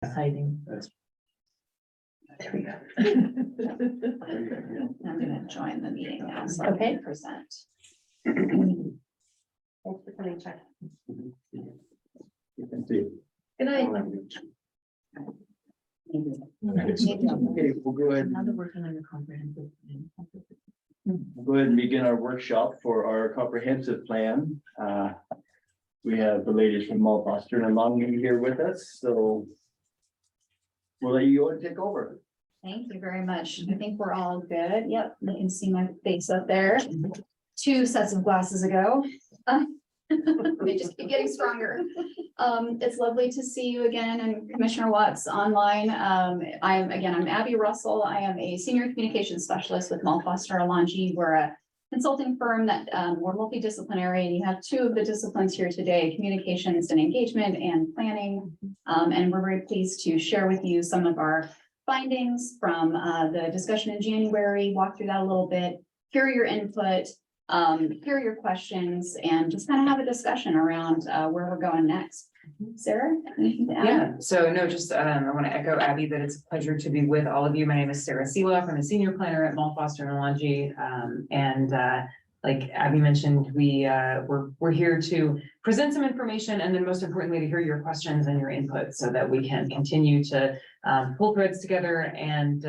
Exciting. There we go. I'm gonna join the meeting now, so I can present. Thanks for coming, Chuck. You can see. Good night. Okay, we'll go ahead. Now they're working on your comprehensive plan. We'll go ahead and begin our workshop for our comprehensive plan. We have the ladies from Mall Foster and Longview here with us, so we'll let you go and take over. Thank you very much. I think we're all good. Yep, you can see my face up there. 2 sets of glasses ago. They just keep getting stronger. It's lovely to see you again and Commissioner Watts online. I'm Abby Russell. I am a senior communications specialist with Mall Foster Alongi. We're a consulting firm that we're multidisciplinary, and you have 2 of the disciplines here today: communications and engagement and planning. And we're very pleased to share with you some of our findings from the discussion in January, walk through that a little bit, hear your input, hear your questions, and just kind of have a discussion around where we're going next. Sarah, anything to add? Yeah, so no, just I want to echo Abby that it's a pleasure to be with all of you. My name is Sarah Seeloff. I'm a senior planner at Mall Foster and Alongi. Like Abby mentioned, we're here to present some information, and then most importantly, to hear your questions and your input so that we can continue to pull threads together and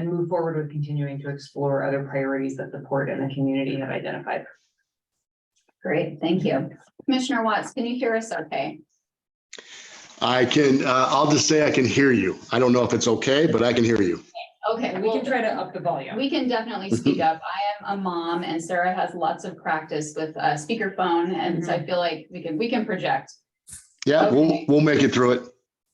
move forward with continuing to explore other priorities that the port and the community have identified. Great, thank you. Commissioner Watts, can you hear us okay? I can, I'll just say I can hear you. I don't know if it's okay, but I can hear you. Okay, We can try to up the volume. we can definitely speak up. I am a mom, and Sarah has lots of practice with speakerphone, and so I feel like we can project. Yeah, Okay. we'll make it through it.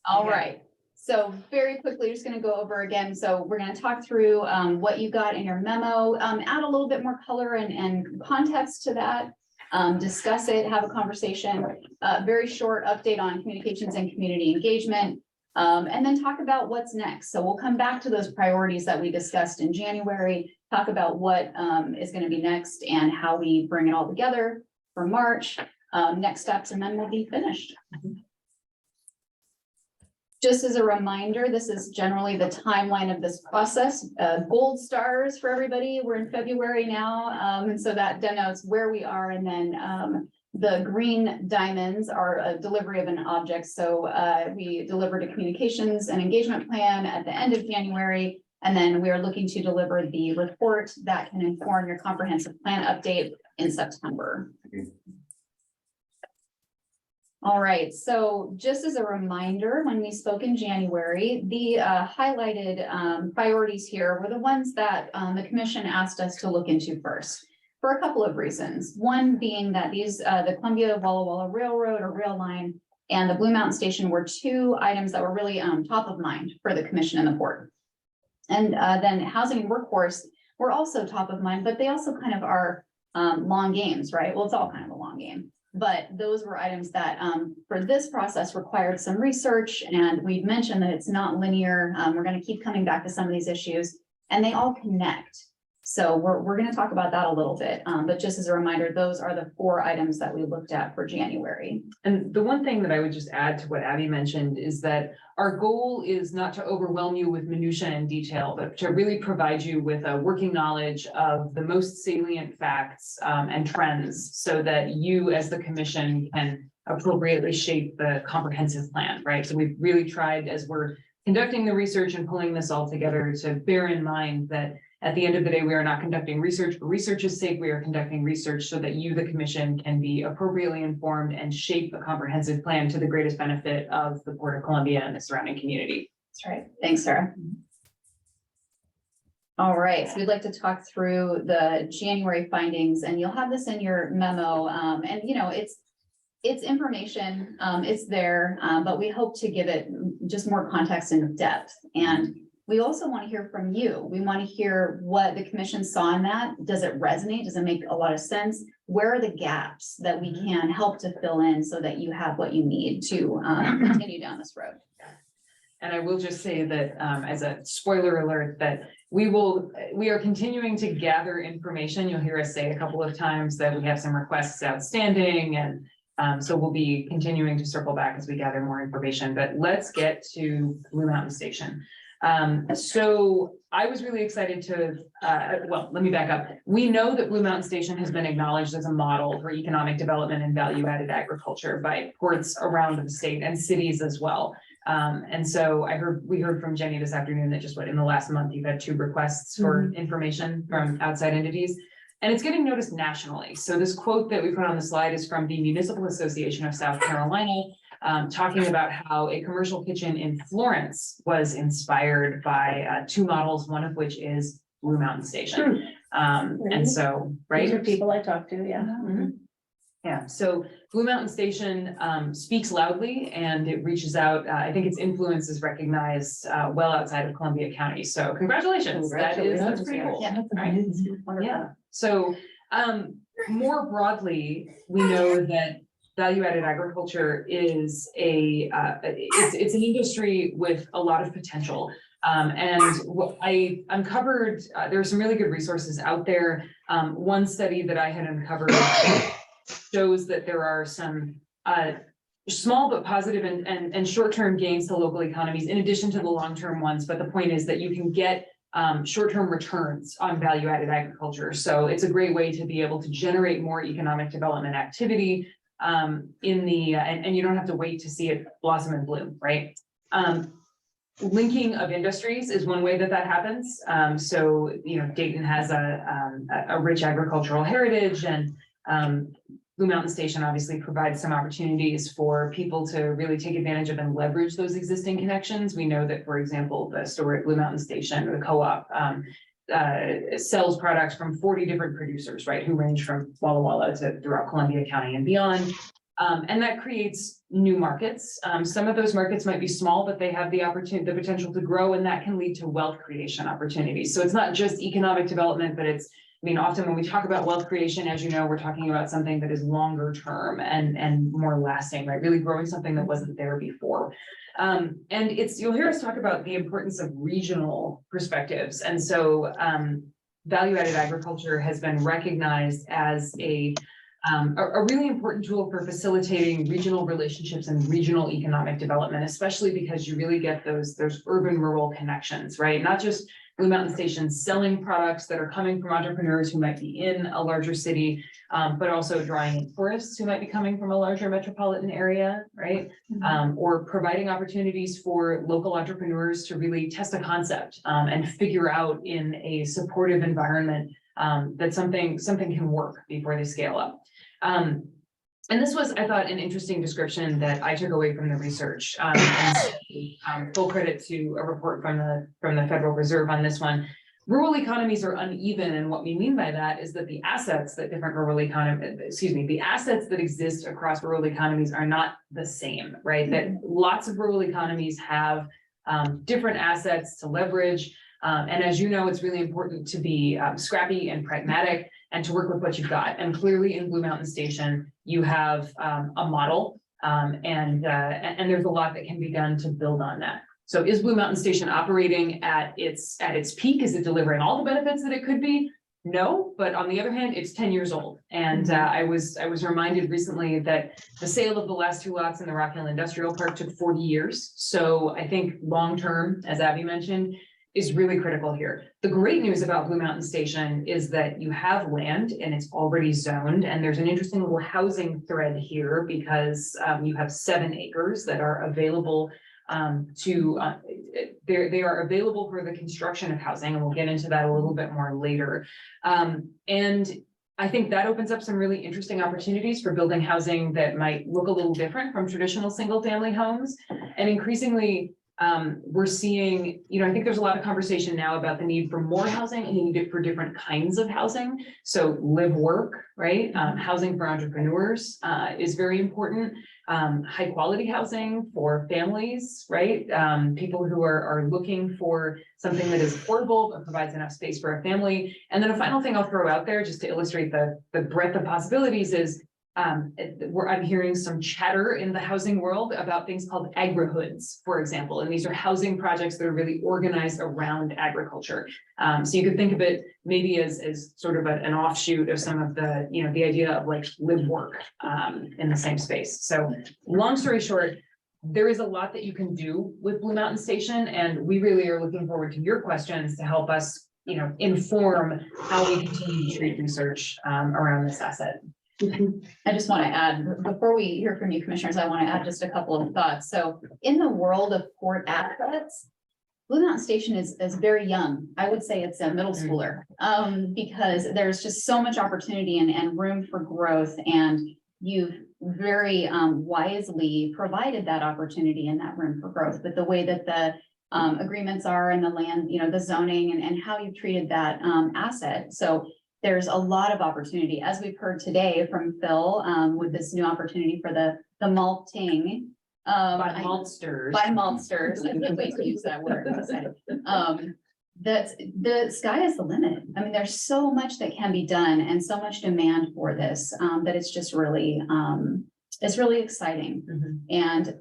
All Yeah. right. So very quickly, just gonna go over again. So we're gonna talk through what you got in your memo, add a little bit more color and context to that. Discuss it, have a conversation, very short update on communications and community engagement. And then talk about what's next. So we'll come back to those priorities that we discussed in January, talk about what is going to be next and how we bring it all together for March, next steps, and then we'll be finished. Just as a reminder, this is generally the timeline of this process. Gold stars for everybody. We're in February now. And so that denotes where we are. And then the green diamonds are a delivery of an object. So we delivered a communications and engagement plan at the end of January. And then we are looking to deliver the report that can inform your comprehensive plan update in September. All right, so just as a reminder, when we spoke in January, the highlighted priorities here were the ones that the commission asked us to look into first for a couple of reasons. One being that these, the Columbia Walla Walla Railroad or rail line and the Blue Mountain Station were 2 items that were really top of mind for the commission and the port. And then housing and workforce were also top of mind, but they also kind of are long games, right? Well, it's all kind of a long game. But those were items that for this process required some research, and we've mentioned that it's not linear. We're going to keep coming back to some of these issues, and they all connect. So we're going to talk about that a little bit, but just as a reminder, those are the 4 items that we looked at for January. And the one thing that I would just add to what Abby mentioned is that our goal is not to overwhelm you with minutia and detail, but to really provide you with a working knowledge of the most salient facts and trends so that you as the commission can appropriately shape the comprehensive plan, right? So we've really tried, as we're conducting the research and pulling this all together, to bear in mind that at the end of the day, we are not conducting research for research's sake. We are conducting research so that you, the commission, can be appropriately informed and shape a comprehensive plan to the greatest benefit of the Port of Columbia and the surrounding community. That's right. Thanks, Sarah. All right, so we'd like to talk through the January findings, and you'll have this in your memo. And you know, it's information, it's there, but we hope to give it just more context and depth. And we also want to hear from you. We want to hear what the commission saw in that. Does it resonate? Does it make a lot of sense? Where are the gaps that we can help to fill in so that you have what you need to continue down this road? And I will just say that as a spoiler alert, that we are continuing to gather information. You'll hear us say a couple of times that we have some requests outstanding, and So we'll be continuing to circle back as we gather more information, but let's get to Blue Mountain Station. So I was really excited to, well, let me back up. We know that Blue Mountain Station has been acknowledged as a model for economic development and value-added agriculture by ports around the state and cities as well. And so we heard from Jenny this afternoon that just in the last month, you've had 2 requests for information from outside entities. And it's getting noticed nationally. So this quote that we put on the slide is from the Municipal Association of South Carolina, talking about how a commercial kitchen in Florence was inspired by 2 models, one of which is Blue Mountain Station. And so, right? These are people I talked to, yeah. Mhm. Yeah, so Blue Mountain Station speaks loudly and it reaches out. I think its influence is recognized well outside of Columbia County. So congratulations. That's pretty cool. Yeah, that's Right. amazing. Yeah, so more broadly, we know that value-added agriculture is it's an industry with a lot of potential. And what I uncovered, there are some really good resources out there. One study that I had uncovered shows that there are some small but positive and short-term gains to local economies in addition to the long-term ones. But the point is that you can get short-term returns on value-added agriculture. So it's a great way to be able to generate more economic development activity and you don't have to wait to see it blossom and bloom, right? Linking of industries is one way that happens. So, you know, Dayton has a rich agricultural heritage, and Blue Mountain Station obviously provides some opportunities for people to really take advantage of and leverage those existing connections. We know that, for example, the store at Blue Mountain Station, the co-op, sells products from 40 different producers, right, who range from Walla Walla to throughout Columbia County and beyond. And that creates new markets. Some of those markets might be small, but they have the potential to grow, and that can lead to wealth creation opportunities. So it's not just economic development, but often when we talk about wealth creation, as you know, we're talking about something that is longer term and more lasting, right? Really growing something that wasn't there before. And you'll hear us talk about the importance of regional perspectives. And so value-added agriculture has been recognized as a really important tool for facilitating regional relationships and regional economic development, especially because you really get those urban-rural connections, right? Not just Blue Mountain Station selling products that are coming from entrepreneurs who might be in a larger city, but also drawing in tourists who might be coming from a larger metropolitan area, right? Or providing opportunities for local entrepreneurs to really test a concept and figure out in a supportive environment that something can work before they scale up. And this was, I thought, an interesting description that I took away from the research. Full credit to a report from the Federal Reserve on this one. Rural economies are uneven, and what we mean by that is that the assets that the assets that exist across rural economies are not the same, right? That lots of rural economies have different assets to leverage. And as you know, it's really important to be scrappy and pragmatic and to work with what you've got. And clearly in Blue Mountain Station, you have a model and there's a lot that can be done to build on that. So is Blue Mountain Station operating at its peak? Is it delivering all the benefits that it could be? No, but on the other hand, it's 10 years old. And I was reminded recently that the sale of the last 2 lots in the Rock Hill Industrial Park took 40 years. So I think long-term, as Abby mentioned, is really critical here. The great news about Blue Mountain Station is that you have land and it's already zoned, and there's an interesting little housing thread here because you have 7 acres that are available they are available for the construction of housing, and we'll get into that a little bit more later. And I think that opens up some really interesting opportunities for building housing that might look a little different from traditional single-family homes. And increasingly, we're seeing, I think there's a lot of conversation now about the need for more housing and the need for different kinds of housing. So live work, right? Housing for entrepreneurs is very important. High quality housing for families, right? People who are looking for something that is affordable but provides enough space for a family. And then a final thing I'll throw out there just to illustrate the breadth of possibilities is I'm hearing some chatter in the housing world about things called agri-hoods, for example, and these are housing projects that are really organized around agriculture. So you could think of it maybe as sort of an offshoot of some of the, the idea of like live work in the same space. So long story short, there is a lot that you can do with Blue Mountain Station, and we really are looking forward to your questions to help us, inform how we continue to treat research around this asset. I just want to add, before we hear from you commissioners, I want to add just a couple of thoughts. So in the world of port assets, Blue Mountain Station is very young. I would say it's a middle schooler, because there's just so much opportunity and room for growth. And you've very wisely provided that opportunity and that room for growth. But the way that the agreements are and the land, the zoning and how you've treated that asset. So there's a lot of opportunity, as we've heard today from Phil, with this new opportunity for the malting. By maltsters. By maltsters, I can't wait to use that word. That's the sky is the limit. I mean, there's so much that can be done and so much demand for this, that it's just really, it's really exciting. And,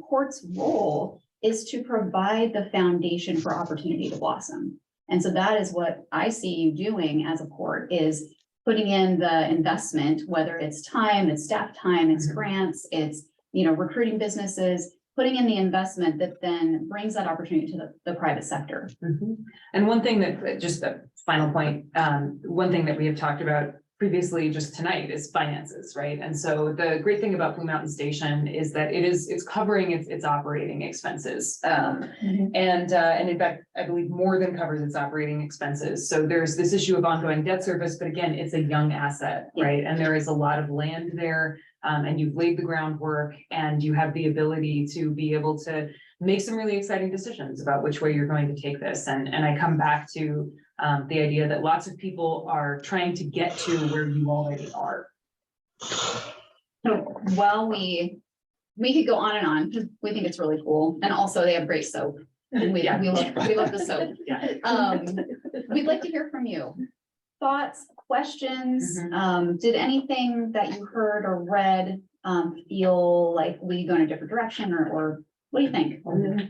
Port's role is to provide the foundation for opportunity to blossom. And so that is what I see you doing as a port, is putting in the investment, whether it's time, it's staff time, it's grants, it's, recruiting businesses, putting in the investment that then brings that opportunity to the private sector. And one thing that, just a final point, one thing that we have talked about previously just tonight is finances, right? And so the great thing about Blue Mountain Station is that it's covering its operating expenses. And in fact, I believe more than covers its operating expenses. So there's this issue of ongoing debt service, but again, it's a young asset, right? And there is a lot of land there, and you've laid the groundwork and you have the ability to be able to make some really exciting decisions about which way you're going to take this. And I come back to the idea that lots of people are trying to get to where you already are. So while we could go on and on, because we think it's really cool. And also they have great soap. And we love the soap. We'd like to hear from you. Thoughts, questions, did anything that you heard or read feel like we go in a different direction, or what do you think?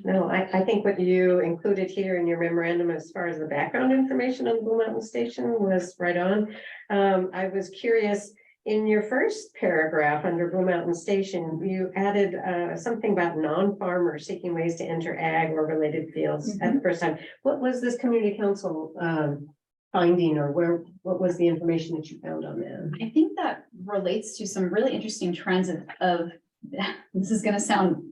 No, I think what you included here in your memorandum as far as the background information on Blue Mountain Station was right on. I was curious, in your first paragraph under Blue Mountain Station, you added something about non-farmers seeking ways to enter ag or related fields at the first time. What was this community council finding, or what was the information that you found on that? I think that relates to some really interesting trends of this is going to sound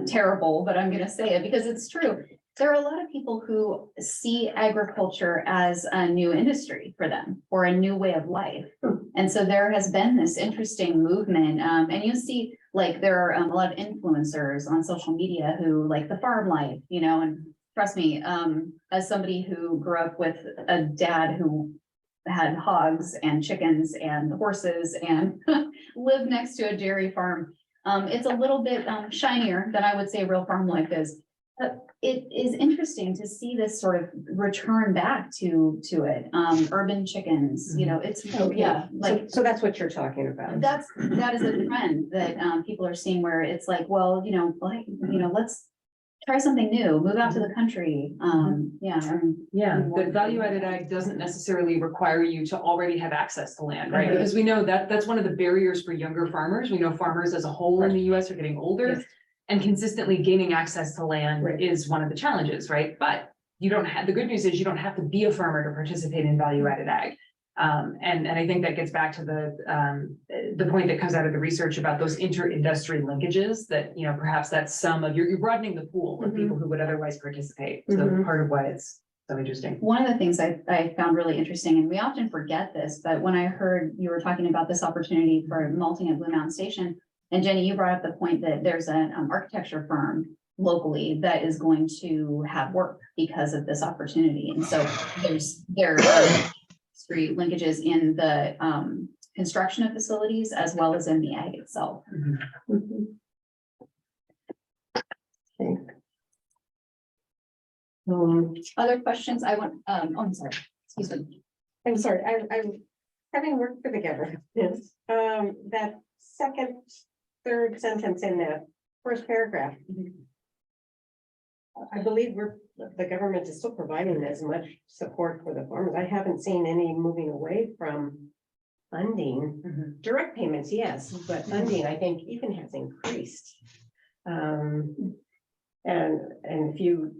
terrible, but I'm going to say it because it's true. There are a lot of people who see agriculture as a new industry for them, or a new way of life. And so there has been this interesting movement, and you see like there are a lot of influencers on social media who like the farm life, and trust me, as somebody who grew up with a dad who had hogs and chickens and horses and lived next to a dairy farm, it's a little bit shinier than I would say real farm life is. But it is interesting to see this sort of return back to it. Urban chickens, it's So that's what you're talking about. that is a trend that people are seeing, where it's like, well, let's try something new, move out to the country. The value-added ag doesn't necessarily require you to already have access to land, right? Because we know that that's one of the barriers for younger farmers. We know farmers as a whole in the US are getting older, and consistently gaining access to land is one of the challenges, right? But you don't have, the good news is you don't have to be a farmer to participate in value-added ag. And I think that gets back to the point that comes out of the research about those inter-industry linkages, that, perhaps that's some of you're broadening the pool of people who would otherwise participate. So part of why it's so interesting. One of the things I found really interesting, and we often forget this, but when I heard you were talking about this opportunity for malting at Blue Mountain Station, and Jenny, you brought up the point that there's an architecture firm locally that is going to have work because of this opportunity. And so there are street linkages in the construction of facilities as well as in the ag itself. Other questions? I'm sorry. Excuse me. I'm sorry. I'm having worked for the government. That second, third sentence in that first paragraph. I believe the government is still providing as much support for the farmers. I haven't seen any moving away from funding. Direct payments, yes, but funding, I think, even has increased. And if you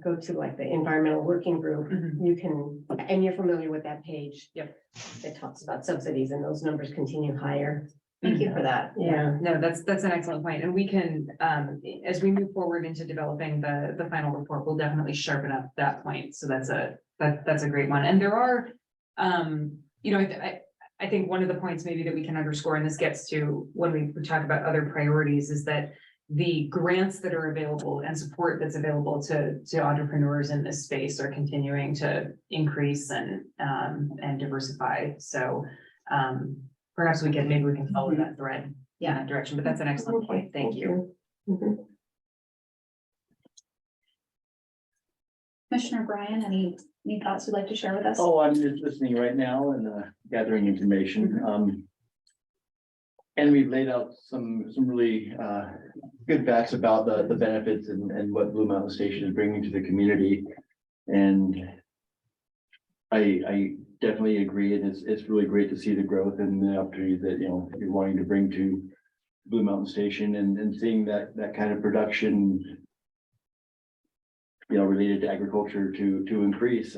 go to like the environmental working group, you can, and you're familiar with that page. Yep. It talks about subsidies and those numbers continue higher. Thank you for that. Yeah. No, that's an excellent point. And we can, as we move forward into developing the final report, we'll definitely sharpen up that point. So that's a great one. And there are, you know, I think one of the points maybe that we can underscore, and this gets to when we talk about other priorities, is that the grants that are available and support that's available to entrepreneurs in this space are continuing to increase and diversify. So perhaps maybe we can follow that thread in that direction, but that's an excellent point. Thank you. Mhm. Commissioner Bryan, any thoughts you'd like to share with us? Oh, I'm just listening right now and gathering information. And we've laid out some really good facts about the benefits and what Blue Mountain Station is bringing to the community. And I definitely agree, and it's really great to see the growth and the opportunities that, you know, you're wanting to bring to Blue Mountain Station and seeing that kind of production, you know, related to agriculture to increase.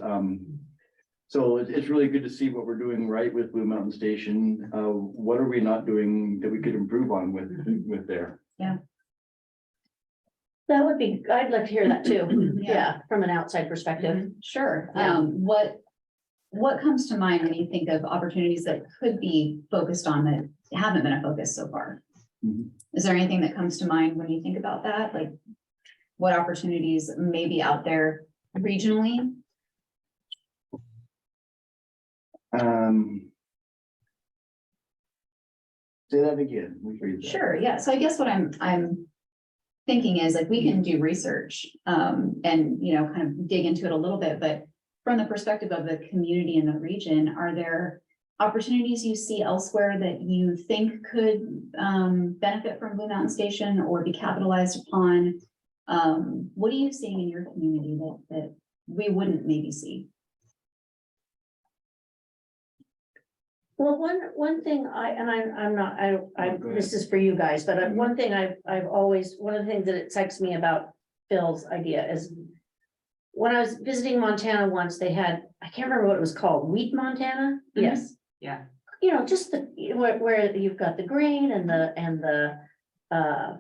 So it's really good to see what we're doing right with Blue Mountain Station. What are we not doing that we could improve on with there? That would be, I'd like to hear that too. Yeah. Yeah, from an outside perspective. Sure. Yeah. What comes to mind when you think of opportunities that could be focused on that haven't been a focus so far? Mhm. Is there anything that comes to mind when you think about that? Like what opportunities may be out there regionally? Say that again. Rephrase that. Sure, yeah. So I guess what I'm thinking is like we can do research and, you know, kind of dig into it a little bit, but from the perspective of the community in the region, are there opportunities you see elsewhere that you think could benefit from Blue Mountain Station or be capitalized upon? What are you seeing in your community that we wouldn't maybe see? Well, one thing I'm not, Go ahead. this is for you guys, but one thing I've always, one of the things that excites me about Phil's idea is when I was visiting Montana once, they had, I can't remember what it was called, Wheat Montana? Mhm. Yes. Yeah. You know, just where you've got the grain and the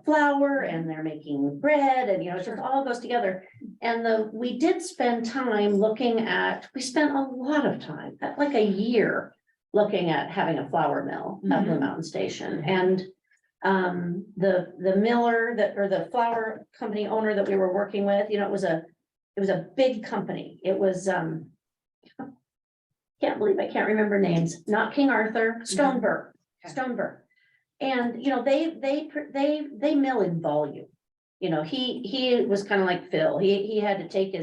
flour and they're making bread and, you know, it just all goes together. And we did spend time we spent a lot of time, like a year, looking at having a flour mill at Blue Mountain Station. And the miller or the flour company owner that we were working with, you know, it was a big company. It was, can't believe I can't remember names, not King Arthur, Stoneburg. And, you know, they mill in volume. You know, he was kind of like Phil. He had to take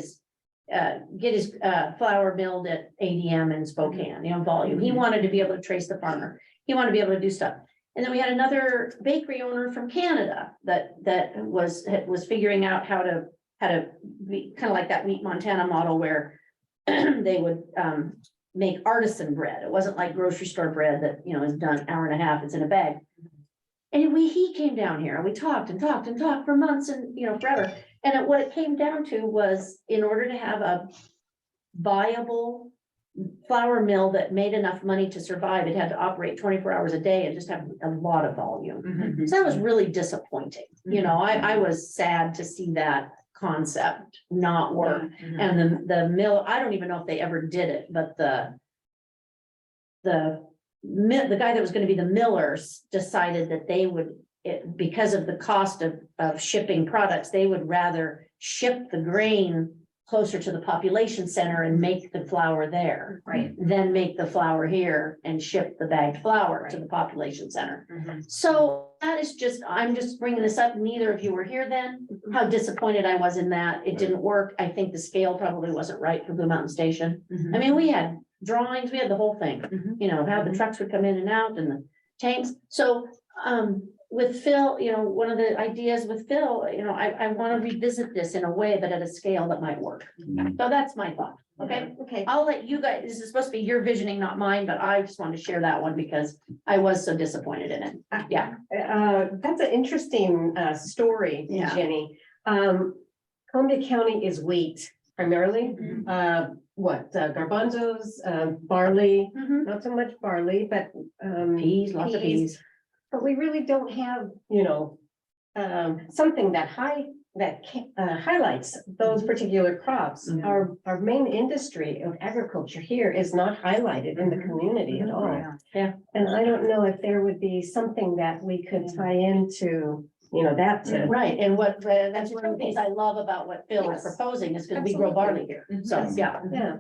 get his flour milled at ADM in Spokane, you know, volume. He wanted to be able to trace the farmer. He wanted to be able to do stuff. And then we had another bakery owner from Canada that was figuring out how to be kind of like that Wheat Montana model where they would make artisan bread. It wasn't like grocery store bread that, you know, is done an hour and a half, it's in a bag. And he came down here and we talked for months and, you know, forever. And what it came down to was in order to have a viable flour mill that made enough money to survive, it had to operate 24 hours a day and just have a lot of volume. Mhm. So that was really disappointing. You know, I was sad to see that concept not work. Mhm. And the mill, I don't even know if they ever did it, but the guy that was gonna be the millers decided that they would, because of the cost of shipping products, they would rather ship the grain closer to the population center and make the flour there. Right. Than make the flour here and ship the bagged flour to the population center. Mhm. So that is just, I'm just bringing this up, neither of you were here then, how disappointed I was in that, it didn't work, I think the scale probably wasn't right for Blue Mountain Station. Mhm. I mean, we had drawings, we had the whole thing, Mhm. you know, how the trucks would come in and out and the tanks, so with Phil, one of the ideas with Phil, I want to revisit this in a way, but at a scale that might work. So that's my thought, okay? Okay. I'll let you guys, this is supposed to be your visioning, not mine, but I just want to share that one because I was so disappointed in it. Yeah. That's an interesting story, Yeah. Jenny. Columbia County is wheat primarily. Garbanzos, barley, Mhm. not so much barley, but Peas, lots of peas. But we really don't have, something that highlights those particular crops. Mhm. Our main industry of agriculture here is not highlighted in the community at all. Yeah. And I don't know if there would be something that we could tie into, that to. Right, and that's one of the things I love about what Phil is Yes. proposing is because we grow barley here, so, yeah. Yeah,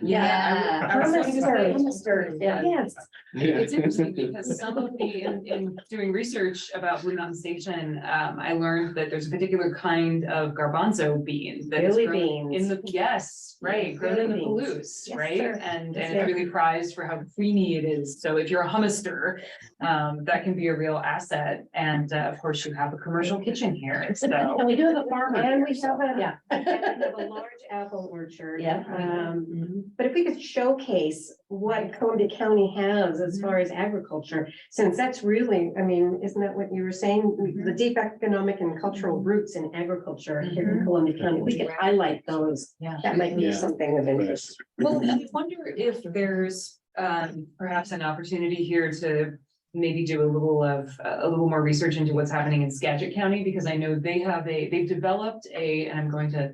Yeah. I was going to say- Hamsters, yeah. yes. It's interesting because some of in doing research about Blue Mountain Station, I learned that there's a particular kind of garbanzo bean. that is Billy grown beans. yes, right, grown in the Billy beans. Palouse, Yes, right? sir. And Yes, it's sir. really prized for how creamy it is. So if you're a hummuster, that can be a real asset. And of course, you have a commercial kitchen here, And so. we do have a farmer. And we here, so, have a- Yeah. And we have a large apple orchard. Yeah. Um, But if we could showcase what Columbia County has as far as agriculture, since that's really, isn't that what you were saying? The deep economic and cultural roots in agriculture here in Columbia County, we could highlight those. Yeah. That might be Yeah. something of interest. Well, I wonder if there's perhaps an opportunity here to maybe do a little more research into what's happening in Skagit County, because I know they've developed and I'm going to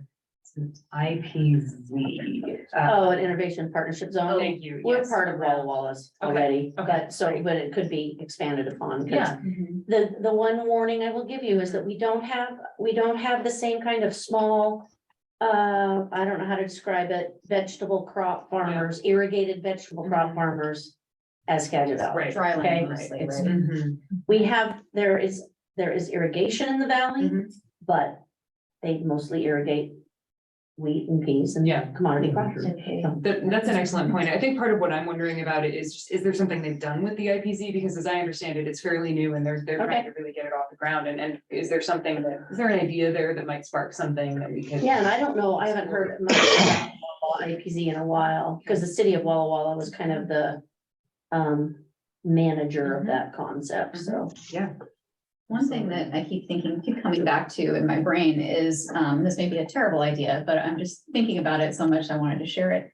IPZ. Oh, an innovation partnership zone. Thank you. We're yes. part of Walla Wallace Okay, already, okay, but it could be expanded upon. 'Cause Yeah. The one warning I will give you is that we don't have the same kind of small. I don't know how to describe it, vegetable crop farmers, irrigated vegetable crop farmers. As Skagit Valley. Right. Dry Okay, land mostly, it's- right? Mhm. We have, there is irrigation in the valley, Mhm. but they mostly irrigate. Wheat and peas and Yeah. commodity crops. Okay. That's an excellent point. I think part of what I'm wondering about it is there something they've done with the IPZ? Because as I understand it, it's fairly new and they're trying to really get it off the ground. And is there an idea there that might spark something that we could? Yeah, and I don't know, I haven't heard much about IPZ in a while, because the city of Walla Walla was kind of the manager of that concept, so. Yeah. One thing that I keep coming back to in my brain is, this may be a terrible idea, but I'm just thinking about it so much I wanted to share it.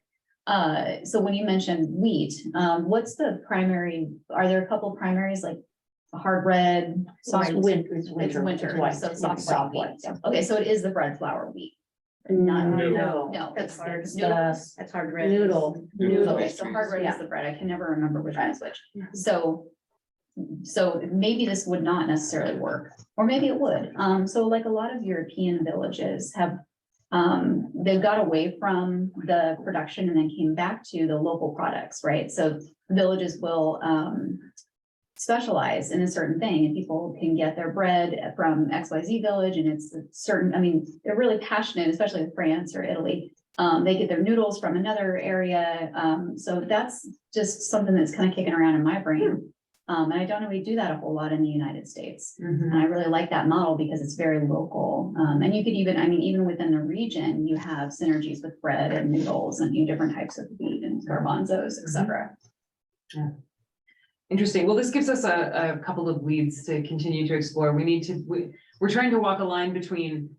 So when you mentioned wheat, what's the primary, are there a couple of primaries like hard red? soft It's winter, it's winter, It's winter, white, so it's soft soft white white. wheat. Okay, so it is the bread flour wheat. No, No, That's it's hard. it's noodle. That's hard red. noodle. Okay, so hard red is the bread. I can never remember which one is which. So maybe this would not necessarily work, or maybe it would. So like a lot of European villages have, they've got away from the production and then came back to the local products, right? So villages will, specialize in a certain thing and people can get their bread from XYZ village and it's a certain, they're really passionate, especially in France or Italy. They get their noodles from another area. So that's just something that's kind of kicking around in my brain. And I don't know, we do that a whole lot in the United States. Mhm. And I really like that model because it's very local. And you could even, even within the region, you have synergies with bread and noodles and different types of wheat and garbanzos, et cetera. Interesting. Well, this gives us a couple of leads to continue to explore. We're trying to walk a line between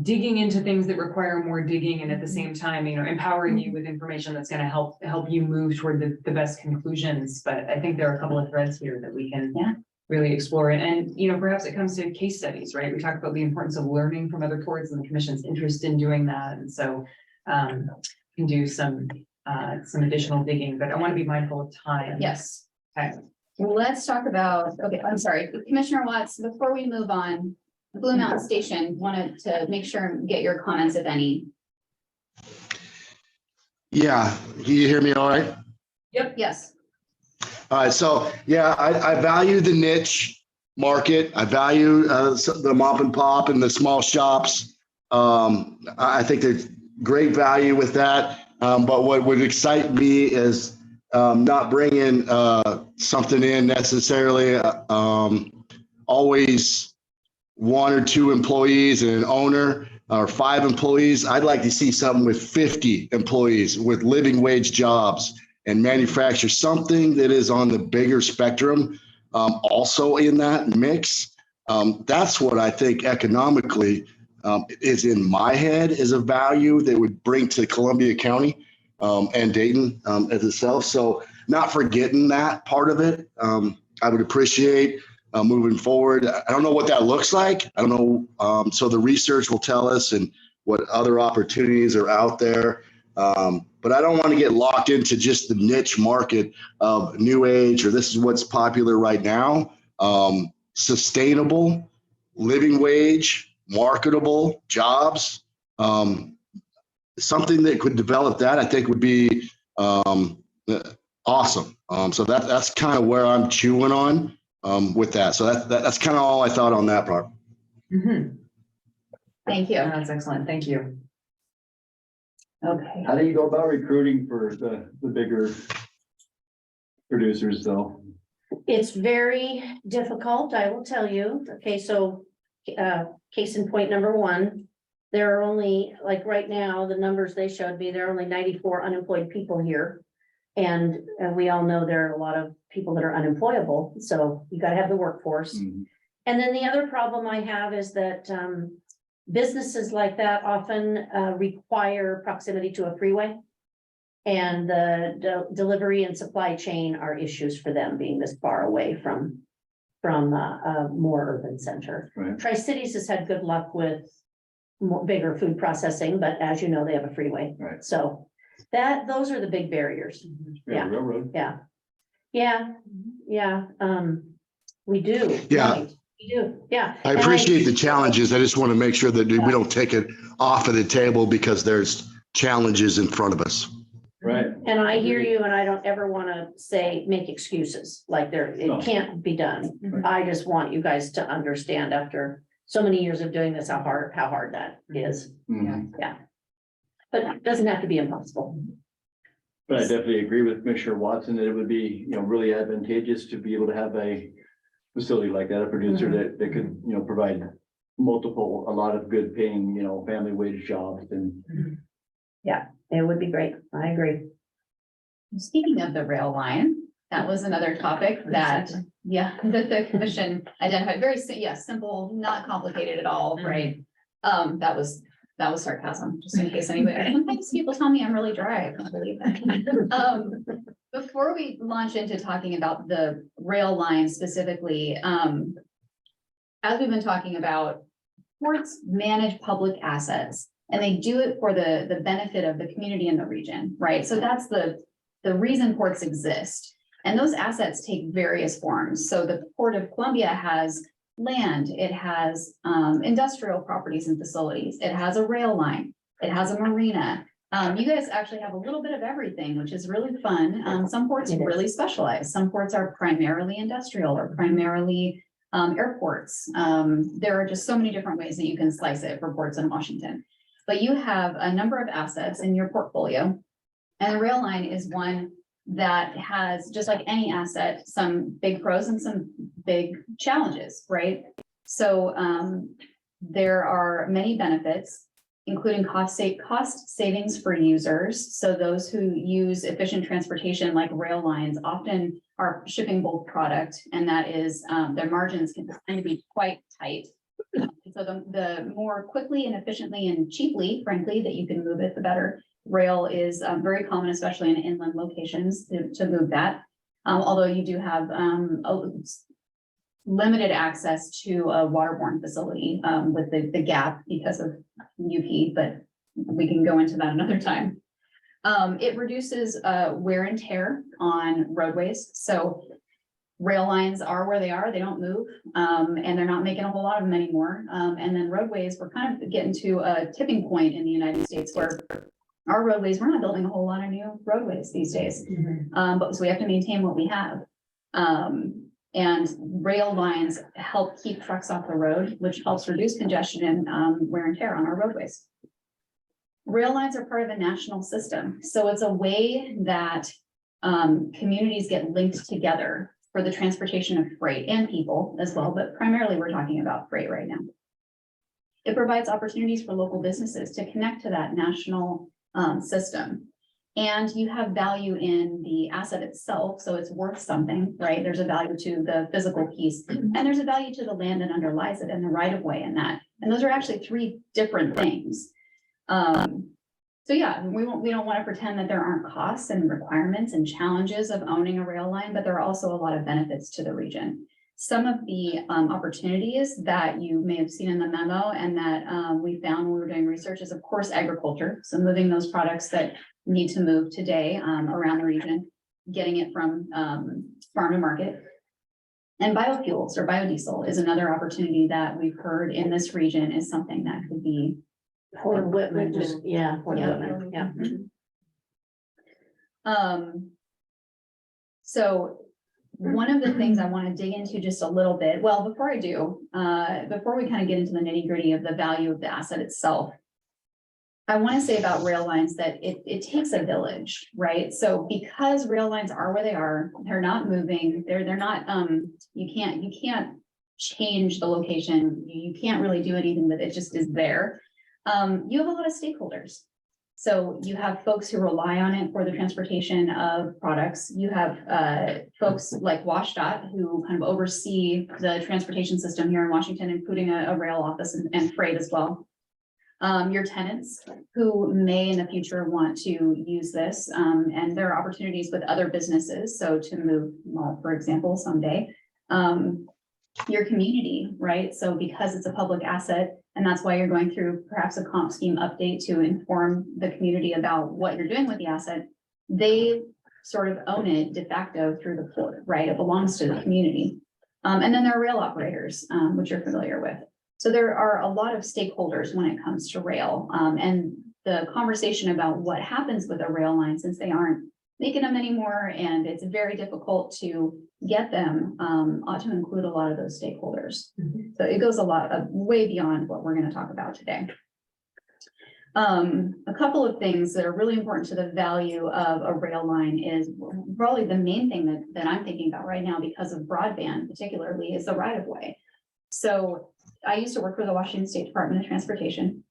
digging into things that require more digging and at the same time, empowering you with information that's gonna help you move toward the best conclusions. But I think there are a couple of threads here that we can really explore. And perhaps it comes to case studies, right? We talked about the importance of learning from other courts and the commission's interest in doing that. And so can do some additional digging, but I want to be mindful of time. Yes. Okay. Let's talk about, okay, I'm sorry, Commissioner Watts, before we move on, Blue Mountain Station, wanted to make sure and get your comments, if any. Yeah, you hear me all right? Yes. All right, so yeah, I value the niche market. I value the mom and pop and the small shops. I think there's great value with that. But what would excite me is not bringing something in necessarily, always one or two employees and an owner or 5 employees. I'd like to see something with 50 employees with living wage jobs and manufacture something that is on the bigger spectrum. Also in that mix, that's what I think economically is in my head is a value that would bring to Columbia County and Dayton as itself. So not forgetting that part of it, I would appreciate moving forward. I don't know what that looks like. I don't know. So the research will tell us and what other opportunities are out there. But I don't want to get locked into just the niche market of new age or this is what's popular right now. Sustainable, living wage, marketable jobs. Something that could develop that I think would be awesome. So that's kind of where I'm chewing on with that. So that's kind of all I thought on that part. Mhm. Thank you. That's excellent. Thank you. Okay. How do you go about recruiting for the bigger producers though? It's very difficult, I will tell you. Okay, so case in point number 1, there are only, like right now, the numbers they showed me, there are only 94 unemployed people here. And we all know there are a lot of people that are unemployable, so you gotta have the workforce. Mhm. And then the other problem I have is that businesses like that often require proximity to a freeway. And the delivery and supply chain are issues for them being this far away from a more urban center. Right. Tri-Cities has had good luck with bigger food processing, but as you know, they have a freeway. Right. So those are the big barriers. Yeah. Railroad. Yeah. We do. Yeah. Right, we do, yeah. I And appreciate the challenges. I just want to make sure that we don't take it off of the table because there's challenges in front of us. Right. And I hear you, and I don't ever want to say, make excuses, like No. it can't be done. I just want you guys to understand after so many years of doing this, how hard that is. Mhm. But it doesn't have to be impossible. But I definitely agree with Commissioner Watson that it would be, really advantageous to be able to have a facility like that, a producer that could, provide a lot of good paying, family wage jobs and. It would be great. I agree. Speaking of the rail line, that was another topic that, that the commission identified, very, simple, not complicated at all, right? That was sarcasm, just in case anybody, sometimes people tell me I'm really dry, I can't believe that. Before we launch into talking about the rail line specifically, as we've been talking about, ports manage public assets. And they do it for the benefit of the community in the region, right? So that's the reason ports exist. And those assets take various forms. So the Port of Columbia has land, it has industrial properties and facilities, it has a rail line, it has a marina. You guys actually have a little bit of everything, which is really fun. Some ports It is. really specialize. Some ports are primarily industrial or primarily airports. There are just so many different ways that you can slice it for ports in Washington. But you have a number of assets in your portfolio. And the rail line is one that has, just like any asset, some big pros and some big challenges, right? So there are many benefits, including cost savings for users. So those who use efficient transportation like rail lines often are shipping bulk product, and that is their margins can tend to be quite tight. So the more quickly and efficiently and cheaply, frankly, that you can move it, the better. Rail is very common, especially in inland locations to move that. Although you do have limited access to a waterborne facility with the gap because of UP, but we can go into that another time. It reduces wear and tear on roadways. So rail lines are where they are, they don't move, and they're not making a whole lot of them anymore. And then roadways, we're kind of getting to a tipping point in the United States where our roadways, we're not building a whole lot of new roadways these days. But so we have to maintain what we have. And rail lines help keep trucks off the road, which helps reduce congestion and wear and tear on our roadways. Rail lines are part of a national system. So it's a way that communities get linked together for the transportation of freight and people as well, but primarily we're talking about freight right now. It provides opportunities for local businesses to connect to that national system. And you have value in the asset itself, so it's worth something, right? There's a value to the physical piece, and there's a value to the land that underlies it and the right of way in that. And those are actually three different things. So yeah, we don't want to pretend that there aren't costs and requirements and challenges of owning a rail line, but there are also a lot of benefits to the region. Some of the opportunities that you may have seen in the memo and that we found when we were doing research is, of course, agriculture. So moving those products that need to move today around the region, getting it from farm to market. And biofuels or biodiesel is another opportunity that we've heard in this region is something that could be. Port Whitman, yeah, Port Yeah. Whitman, yeah. So one of the things I want to dig into just a little bit, well, before I do, before we kind of get into the nitty gritty of the value of the asset itself, I want to say about rail lines that it takes a village, right? So because rail lines are where they are, they're not moving, they're not, you can't change the location. You can't really do anything with it, it just is there. You have a lot of stakeholders. So you have folks who rely on it for the transportation of products. You have folks like WashDOT who kind of oversee the transportation system here in Washington, including a rail office and freight as well. Your tenants who may in the future want to use this, and there are opportunities with other businesses. So to move, well, for example, someday, your community, right? So because it's a public asset, and that's why you're going through perhaps a comp scheme update to inform the community about what you're doing with the asset, they sort of own it de facto through the port, right? It belongs to the community. And then there are rail operators, which you're familiar with. So there are a lot of stakeholders when it comes to rail, and the conversation about what happens with a rail line, since they aren't making them anymore, and it's very difficult to get them, ought to include a lot of those stakeholders. So it goes a lot way beyond what we're going to talk about today. A couple of things that are really important to the value of a rail line is probably the main thing that I'm thinking about right now because of broadband particularly is the right of way. So I used to work for the Washington State Department of Transportation.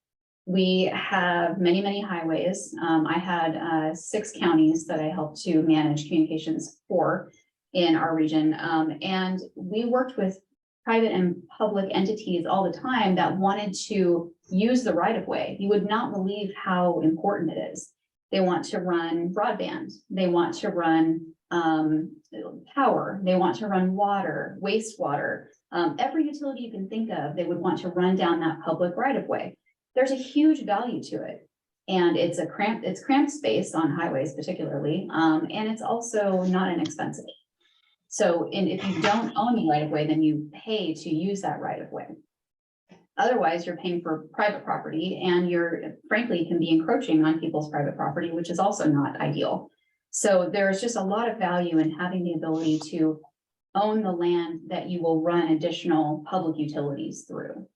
We have many highways. I had 6 counties that I helped to manage communications for in our region. And we worked with private and public entities all the time that wanted to use the right of way. You would not believe how important it is. They want to run broadband. They want to run power. They want to run water, wastewater. Every utility you can think of, they would want to run down that public right of way. There's a huge value to it. And it's cramped space on highways particularly. And it's also not inexpensive. So if you don't own the right of way, then you pay to use that right of way. Otherwise, you're paying for private property and you're frankly can be encroaching on people's private property, which is also not ideal. So there's just a lot of value in having the ability to own the land that you will run additional public utilities through.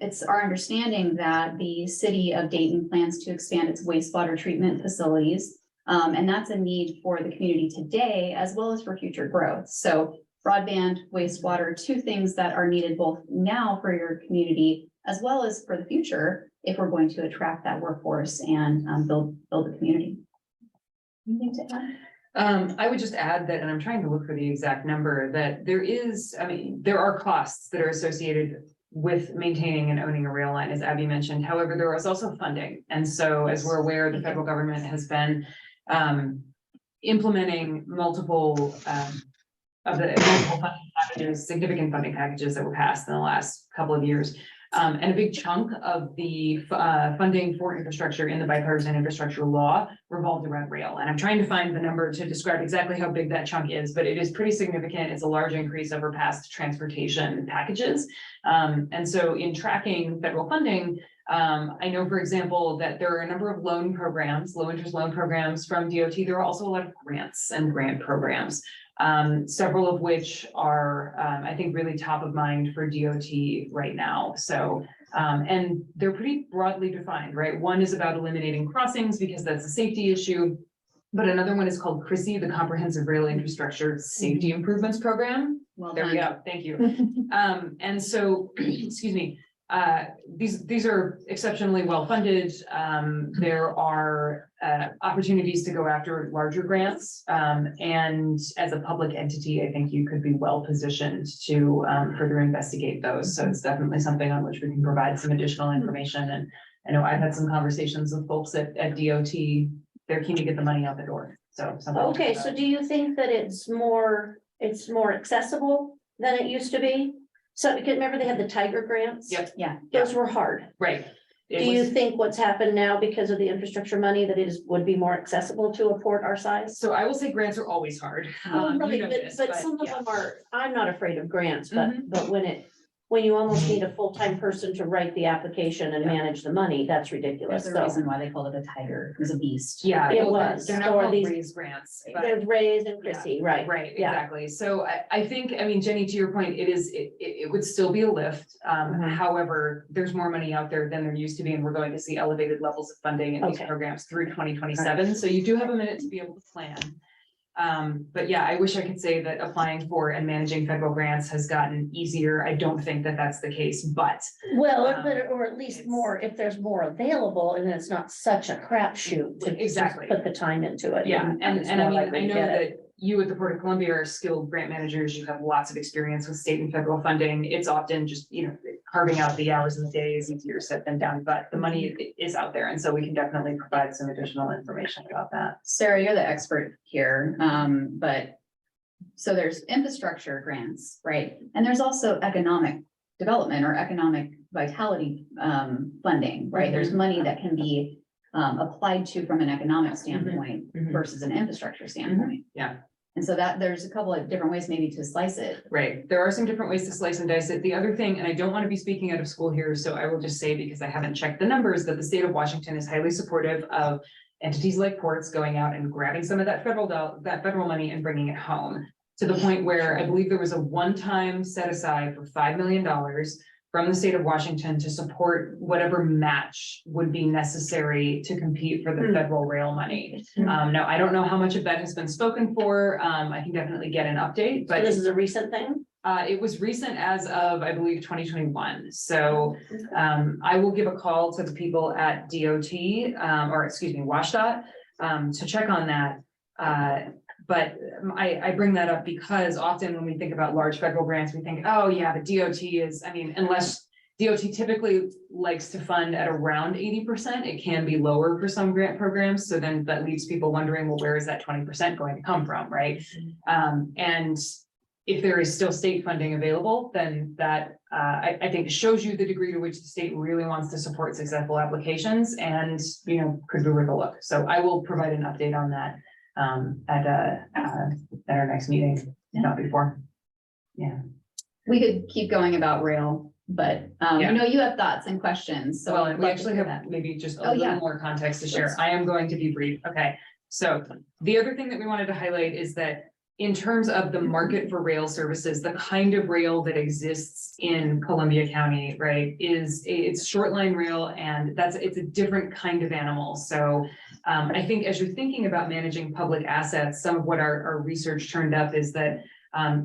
It's our understanding that the city of Dayton plans to expand its wastewater treatment facilities. And that's a need for the community today, as well as for future growth. So broadband, wastewater, 2 things that are needed both now for your community, as well as for the future, if we're going to attract that workforce and build the community. Anything to add? I would just add that, and I'm trying to look for the exact number, that there are costs that are associated with maintaining and owning a rail line, as Abby mentioned. However, there is also funding. And so as we're aware, the federal government has been implementing multiple funding packages, significant funding packages that were passed in the last couple of years. And a big chunk of the funding for infrastructure in the bipartisan infrastructure law revolved around rail. And I'm trying to find the number to describe exactly how big that chunk is, but it is pretty significant. It's a large increase over past transportation packages. And so in tracking federal funding, I know, for example, that there are a number of loan programs, low interest loan programs from DOT. There are also a lot of grants and grant programs. Several of which are, I think, really top of mind for DOT right now. So, and they're pretty broadly defined, right? One is about eliminating crossings because that's a safety issue. But another one is called CRISI, the Comprehensive Rail Infrastructure Safety Improvements Program. Well There we done. go, thank you. And so, excuse me, these are exceptionally well-funded. There are opportunities to go after larger grants. And as a public entity, I think you could be well-positioned to further investigate those. So it's definitely something on which we can provide some additional information. And I know I've had some conversations with folks at DOT. They're keen to get the money out the door, so. something to Okay, think so about. do you think that it's more accessible than it used to be? So, because remember they had the Tiger grants? Yep. Yeah. Those were hard. Right. It Do you was- think what's happened now because of the infrastructure money that would be more accessible to a port our size? So I will say grants are always hard. Well, You right, know this, but some of yeah. them are, I'm not afraid of grants, Mhm. but when you almost need a full-time person to write the application and Yeah. manage the money, that's ridiculous. There's a So reason why they called it a tiger, it was a beast. Yeah. It well, was. They're So not are called these- raised grants, but. there's Ray's and Chrissy, right? Right, Yeah. exactly. So I think, I mean, Jenny, to your point, it would still be a lift. Mhm. However, there's more money out there than there used to be, and we're going to see elevated levels of funding in these Okay. programs through 2027. So you do have a minute to be able to plan. But yeah, I wish I could say that applying for and managing federal grants has gotten easier. I don't think that that's the case, but Well, Um, or at least it's- more, if there's more available and it's not such a crapshoot to just Exactly. put the time into it. yeah, and it's I more mean, likely I to know get it. that you at the Port of Columbia are skilled grant managers. You have lots of experience with state and federal funding. It's often just, carving out the hours in the day is easier said than done, but the money is out there. And so we can definitely provide some additional information about that. Sarah, you're the expert here, but so there's infrastructure grants, right? And there's also economic development or economic vitality funding, right? There's money that can be applied to from an economic standpoint Mhm. versus an infrastructure standpoint. Yeah. And so that there's a couple of different ways maybe to slice it. Right, there are some different ways to slice and dice it. The other thing, and I don't want to be speaking out of school here, so I will just say, because I haven't checked the numbers, that the state of Washington is highly supportive of entities like ports going out and grabbing some of that federal money and bringing it home. To the point where I believe there was a one-time set aside for $5 million from the state of Washington to support whatever match would be necessary to compete for the Hmm. federal rail money. Hmm. Now, I don't know how much of that has been spoken for. I can definitely get an update, So but this is a recent thing? it was recent as of, I believe, 2021. So I will give a call to the people at DOT, or excuse me, WashDOT, to check on that. But I bring that up because often when we think about large federal grants, we think, oh yeah, the DOT is, I mean, unless DOT typically likes to fund at around 80%, it can be lower for some grant programs. So then that leaves people wondering, well, where is that 20% going to come from, right? And if there is still state funding available, then that, I think shows you the degree to which the state really wants to support successful applications and, could be worth a look. So I will provide an update on that at our next meeting, if not before. Yeah. We could keep going about rail, but Yeah. I know you have thoughts and questions, so. Well, I'd and we love to actually hear have that. maybe just Oh, a yeah. little more context to share. Let's- I am going to be brief. Okay. So the other thing that we wanted to highlight is that in terms of the market for rail services, the kind of rail that exists in Columbia County, right, it's short line rail, and it's a different kind of animal. So I think as you're thinking about managing public assets, some of what our research turned up is that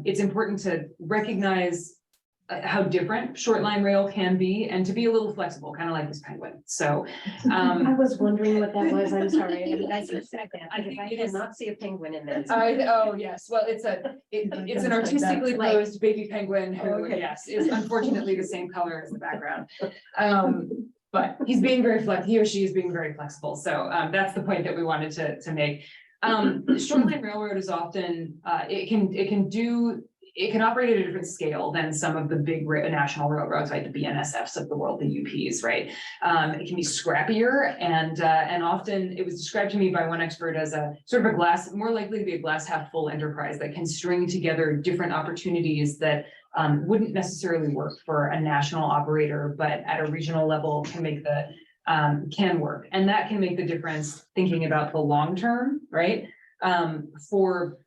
it's important to recognize how different short line rail can be and to be a little flexible, kind of like this penguin. So I was wondering what that was. I'm sorry. I mean, I just said that I because think I it is- cannot see a penguin in that. oh, yes, well, it's an artistically Like- posed baby penguin who, Okay. yes, is unfortunately the same color as the background. But he's being very he or she is being very flexible, so that's the point that we wanted to make. Shoreline railroad is often, it can operate at a different scale than some of the big national railroads, like the BNSFs of the world, the UPs, right? It can be scrappier and often it was described to me by one expert as a sort of more likely to be a glass half full enterprise that can string together different opportunities that wouldn't necessarily work for a national operator, but at a regional level can work. And that can make the difference thinking about the long term, right? For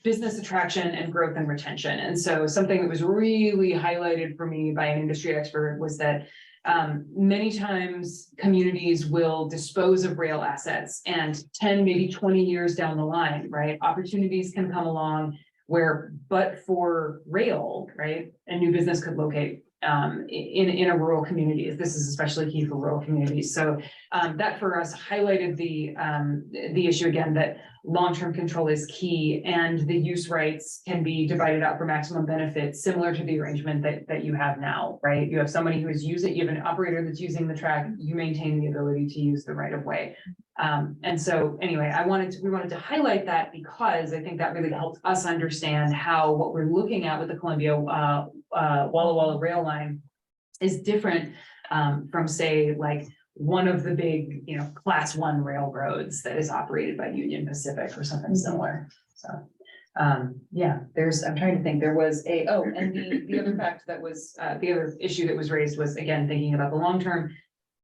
business attraction and growth and retention. And so something that was really highlighted for me by an industry expert was that Many times communities will dispose of rail assets and 10, maybe 20 years down the line, right? Opportunities can come along where, but for rail, right, a new business could locate in a rural community. This is especially key for rural communities. So that for us highlighted the issue again, that long-term control is key and the use rights can be divided out for maximum benefit, similar to the arrangement that you have now, right? You have somebody who is using, you have an operator that's using the track, you maintain the ability to use the right of way. And so anyway, we wanted to highlight that because I think that really helped us understand how what we're looking at with the Columbia Walla Walla rail line is different from say like one of the big, class 1 railroads that is operated by Union Pacific or something similar. So yeah, I'm trying to think, there was and the other fact that was the other issue that was raised was again thinking about the long term.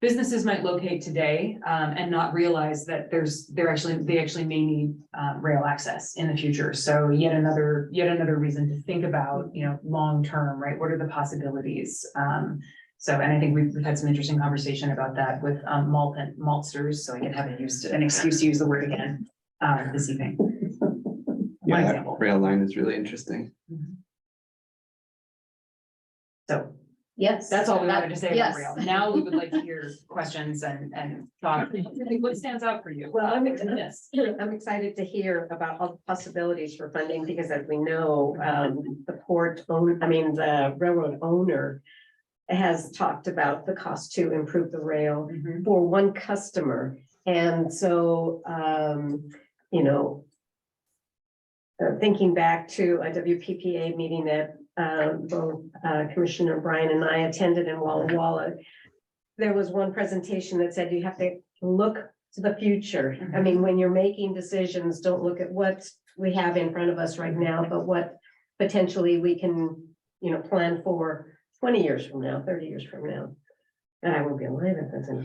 Businesses might locate today and not realize that they actually may need rail access in the future. So yet another reason to think about, long term, right? What are the possibilities? And I think we've had some interesting conversation about that with malt and maltsters. So I can have an excuse to use the word again this evening. One Yeah, that example. rail line is really interesting. So Yes. that's all we wanted to say about Yes. rail. Now we would like to hear questions and thoughts. What stands out for you? Well, I'm Yes. excited to hear about all the possibilities for funding, because as we know, the railroad owner has talked about the cost to improve the rail Mhm. for one customer. And so, thinking back to a WPPA meeting that both Commissioner Brian and I attended in Walla Walla, there was one presentation that said you have to look to the future. I mean, when you're making decisions, don't look at what we have in front of us right now, but what potentially we can, plan for 20 years from now, 30 years from now. And I won't be alive at that time.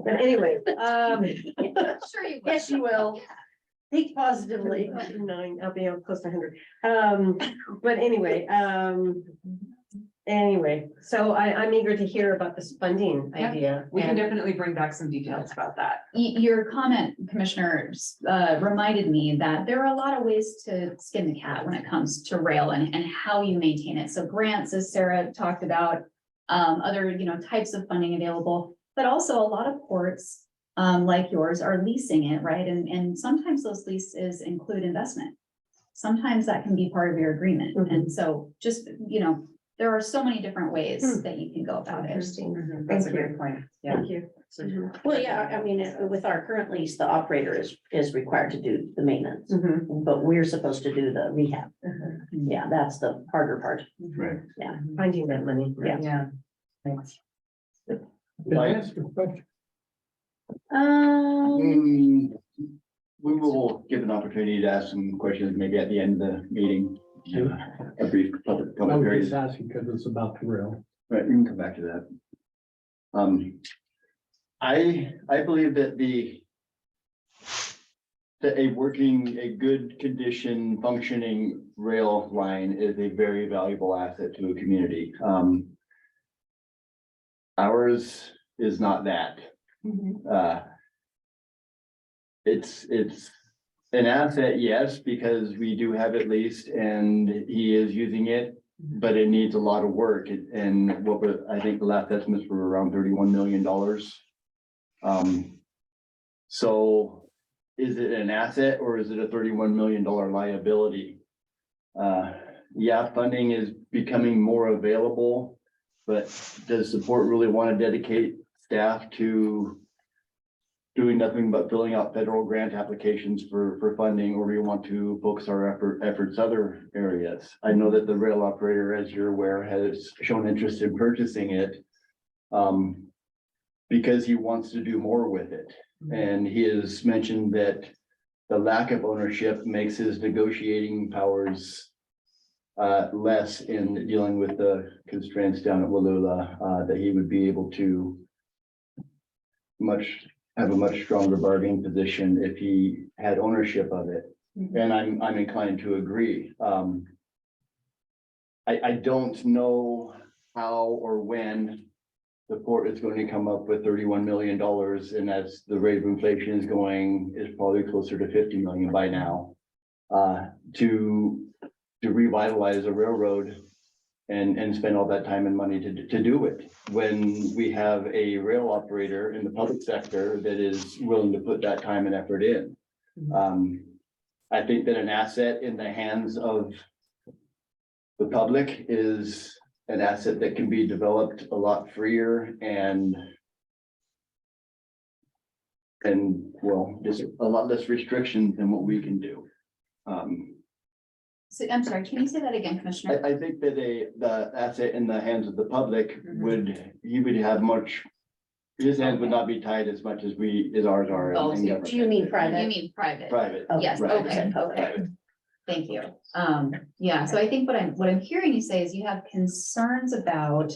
But anyway, Sure you will. Yes, you will. Think positively. 9, I'll be close to 100. But anyway, so I'm eager to hear about this funding Yeah, idea. We can And- definitely bring back some details about that. Your comment, Commissioner, reminded me that there are a lot of ways to skin the cat when it comes to rail and how you maintain it. So grants, as Sarah talked about, other, types of funding available, but also a lot of ports like yours are leasing it, right? And sometimes those leases include investment. Sometimes that can be part of your agreement. Mhm. And so just, there are so many different ways that you can go about it. Interesting. That's a Thank you. great point. Yeah. Thank you. Mhm. Well, yeah, I mean, with our current lease, the operator is required to do the maintenance, Mhm. but we're supposed to do the rehab. Mhm. Yeah, that's the harder part. Right. Finding that money. Yeah. Thanks. Mike? Um, We will give an opportunity to ask some questions maybe at the end of the meeting. A brief public I comment was period. just asking because it's about the rail. Right, we can come back to that. I believe that a good condition, functioning rail line is a very valuable asset to a community. Ours is not that. It's an asset, yes, because we do have it leased and he is using it, but it needs a lot of work. And I think the last estimates were around $31 million. So is it an asset or is it a $31 million liability? Yeah, funding is becoming more available, but does support really want to dedicate staff to doing nothing but filling out federal grant applications for funding, or do you want to focus our efforts other areas? I know that the rail operator, as you're aware, has shown interest in purchasing it because he wants to do more with it. And he has mentioned that the lack of ownership makes his negotiating powers less in dealing with the constraints down at Wallula, that he would be able to have a much stronger bargaining position if he had ownership of it. And I'm inclined to agree. I don't know how or when the port is going to come up with $31 million, and as the rate of inflation is going, is probably closer to 50 million by now. To revitalize a railroad and spend all that time and money to do it. When we have a rail operator in the public sector that is willing to put that time and effort in. I think that an asset in the hands of the public is an asset that can be developed a lot freer and well, just a lot less restrictions than what we can do. So I'm sorry, can you say that again, Commissioner? I think that the asset in the hands of the public he would have much, his hands would not be tied as much as ours are. Oh, in so government. Do you mean You private? mean private? Private. Oh, Yes, right. okay, okay. Private. Thank you. Yeah, so I think what I'm hearing you say is you have concerns about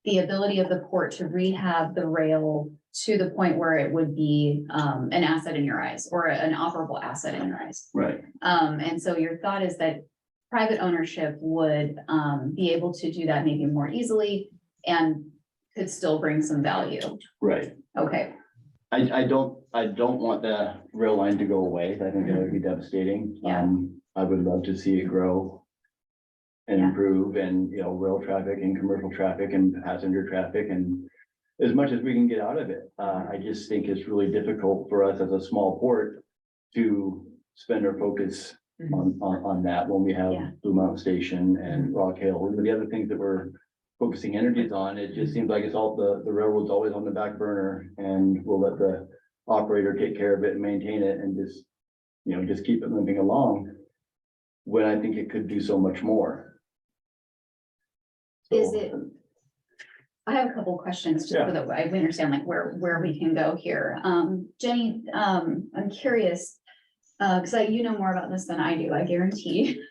the ability of the port to rehab the rail to the point where it would be an asset in your eyes or an operable asset in your eyes. Right, And so your thought is that private ownership would be able to do that maybe more easily and could still bring some value. right. Okay, I don't want the rail line to go away. I think that would be devastating. Yeah. I would love to see it grow and Yeah. improve and, rail traffic and commercial traffic and passenger traffic and as much as we can get out of it. I just think it's really difficult for us as a small port to spend our focus on that when we have Yeah. Blue Mountain Station and Rock Hill and the other things that we're focusing energies on. It just seems like it's all the railroad's always on the back burner and we'll let the operator take care of it and maintain it and just keep it moving along. When I think it could do so much more. Is So, it- I have a couple of questions just so that I understand like where we can go here. Jenny, I'm curious, because you know more about this than I do, I guarantee.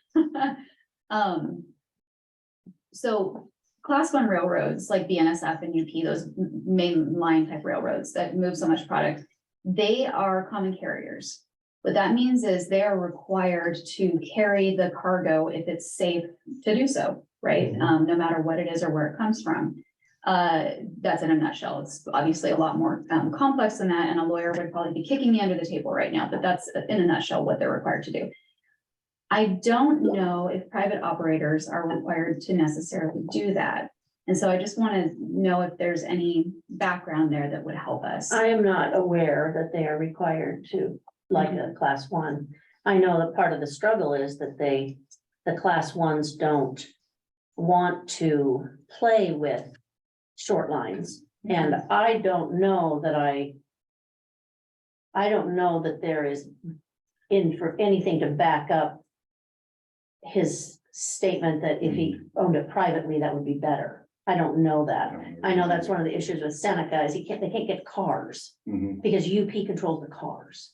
So class one railroads like BNSF and UP, those main line type railroads that move so much product, they are common carriers. What that means is they are required to carry the cargo if it's safe to do so, right? No matter what it is or where it comes from. That's in a nutshell. It's obviously a lot more complex than that, and a lawyer would probably be kicking me under the table right now, but that's in a nutshell what they're required to do. I don't know if private operators are required to necessarily do that. And so I just want to know if there's any background there that would help us. I am not aware that they are required to, like a class one. I know that part of the struggle is that the class ones don't want to play with short lines. And I don't know that there is for anything to back up his statement that if he owned it privately, that would be better. I don't know that. I know that's one of the issues with Seneca is they can't get cars Mhm. because UP controls the cars.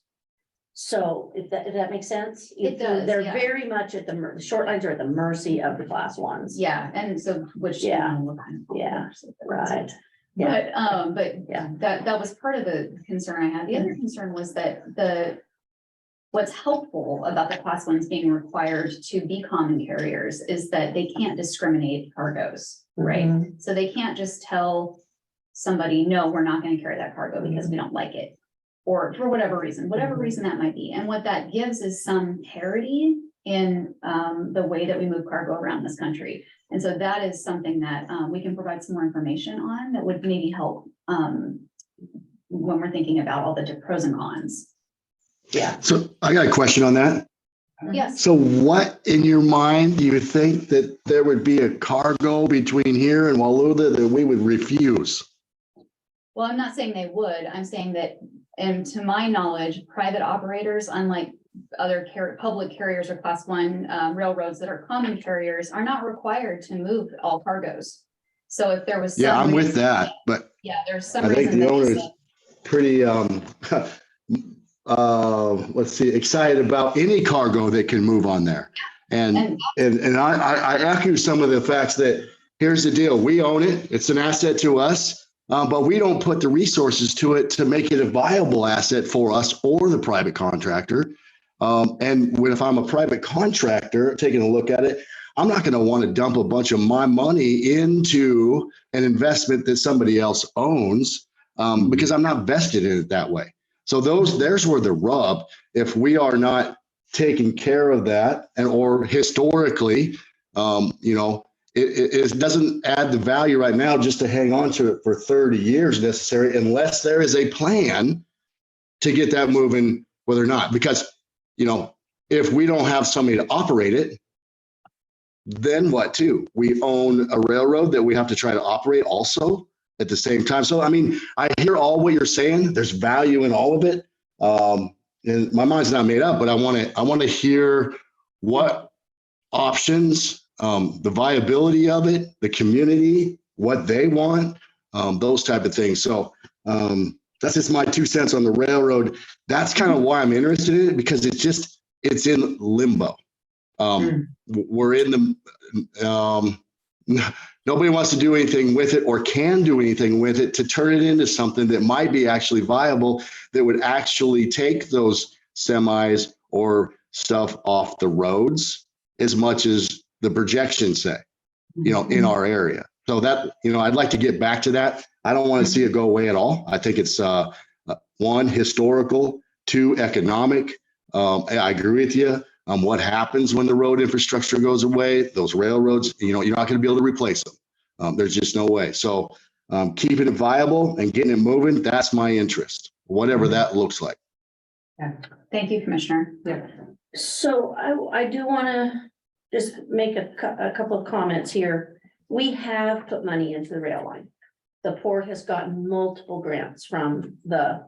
So if that makes sense? It does, They're yeah. very much at the short lines are at the mercy of the class ones. Yeah, and so which. Yeah. what kind of- Yeah. Right. Yeah. But Yeah. that was part of the concern I had. The other concern was that what's helpful about the class ones being required to be common carriers is that they can't discriminate cargoes, right? Mhm. So they can't just tell somebody, no, we're not gonna carry that cargo because we don't like it. Or for whatever reason that might be. And what that gives is some parity in the way that we move cargo around this country. And so that is something that we can provide some more information on that would maybe help when we're thinking about all the pros and cons. Yeah. So I got a question on that. Yes, So what in your mind do you think that there would be a cargo between here and Wallula that we would refuse? well, I'm not saying they would. I'm saying that, and to my knowledge, private operators, unlike other public carriers or class one railroads that are common carriers, are not required to move all cargoes. So if there was. some Yeah, I'm with reason- that, but Yeah, there's some I think reason. the that owner they is said- pretty, let's see, excited about any cargo that can move on there. And I echo some of the facts that here's the deal. We own it. It's an asset to us. But we don't put the resources to it to make it a viable asset for us or the private contractor. And if I'm a private contractor taking a look at it, I'm not going to want to dump a bunch of my money into an investment that somebody else owns because I'm not vested in it that way. So there's where the rub, if we are not taking care of that and or historically, it doesn't add the value right now just to hang on to it for 30 years necessary, unless there is a plan to get that moving, whether or not, because, if we don't have somebody to operate it, then what too? We own a railroad that we have to try to operate also at the same time. So, I mean, I hear all what you're saying. There's value in all of it. And my mind's not made up, but I want to hear what options, the viability of it, the community, what they want, those type of things. So that's just my 2 cents on the railroad. That's kind of why I'm interested in it, because it's in limbo. We're in the, nobody wants to do anything with it or can do anything with it to turn it into something that might be actually viable, that would actually take those semis or stuff off the roads as much as the projections say, in our area. So that, I'd like to get back to that. I don't want to see it go away at all. I think it's 1, historical, 2, economic. I agree with you. What happens when the road infrastructure goes away? Those railroads, you're not going to be able to replace them. There's just no way. So keeping it viable and getting it moving, that's my interest, whatever that looks like. Thank you, Commissioner. Yeah. So I do want to just make a couple of comments here. We have put money into the rail line. The port has gotten multiple grants from the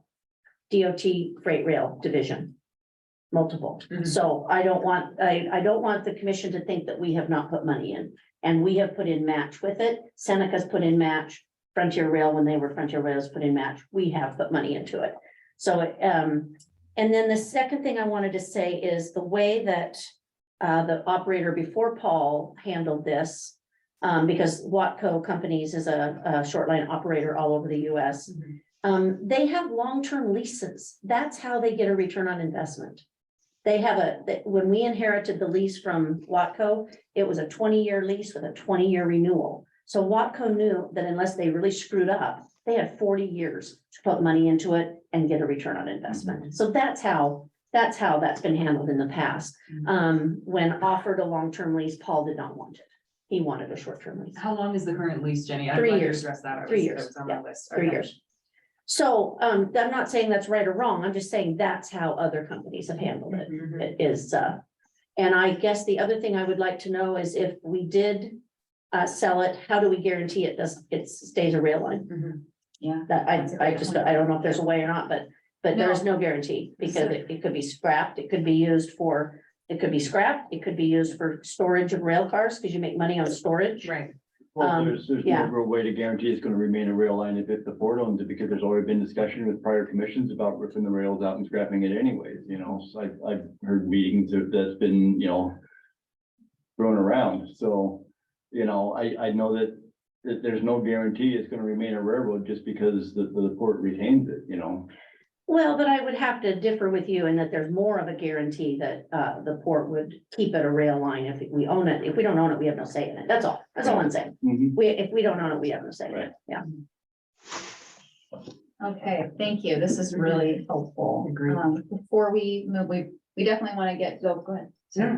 DOT Freight Rail Division. Multiple. So I don't want the commission to think that we have not put money in, and we have put in match with it. Seneca's put in match. Frontier Rail, when they were Frontier Rails, put in match. We have put money into it. So, and then the second thing I wanted to say is the way that the operator before Paul handled this, because Watco Companies is a short line operator all over the US. They have long-term leases. That's how they get a return on investment. They have when we inherited the lease from Watco, it was a 20-year lease with a 20-year renewal. So Watco knew that unless they really screwed up, they had 40 years to put money into it and get a return on investment. So that's how that's been handled in the past. When offered a long-term lease, Paul did not want it. He wanted a short-term lease. How long is the current lease, Jenny? 3 years. Address that. 3 years. It was on my list. 3 Okay. years. So I'm not saying that's right or wrong. I'm just saying that's how other companies have handled it. It is, and I guess the other thing I would like to know is if we did sell it, how do we guarantee it stays a rail line? Yeah. That I don't know if there's a way or not, but there's no guarantee, because it could be scrapped, it could be used for, it could be scrapped, it could be used for storage of rail cars, because you make money on storage. Right. Well, there's yeah. no real way to guarantee it's going to remain a rail line if the port owns it, because there's already been discussion with prior commissions about ripping the rails out and scrapping it anyways, So I've heard meetings that's been, thrown around. So, I know that there's no guarantee it's going to remain a railroad just because the port retains it, Well, but I would have to differ with you in that there's more of a guarantee that the port would keep it a rail line if we own it. If we don't own it, we have no say in it. That's all. That's all I'm saying. If we don't own it, we have no say in it. Yeah. Okay, thank you. This is really helpful. Agreed. Before we move, we definitely want to go ahead. Yeah.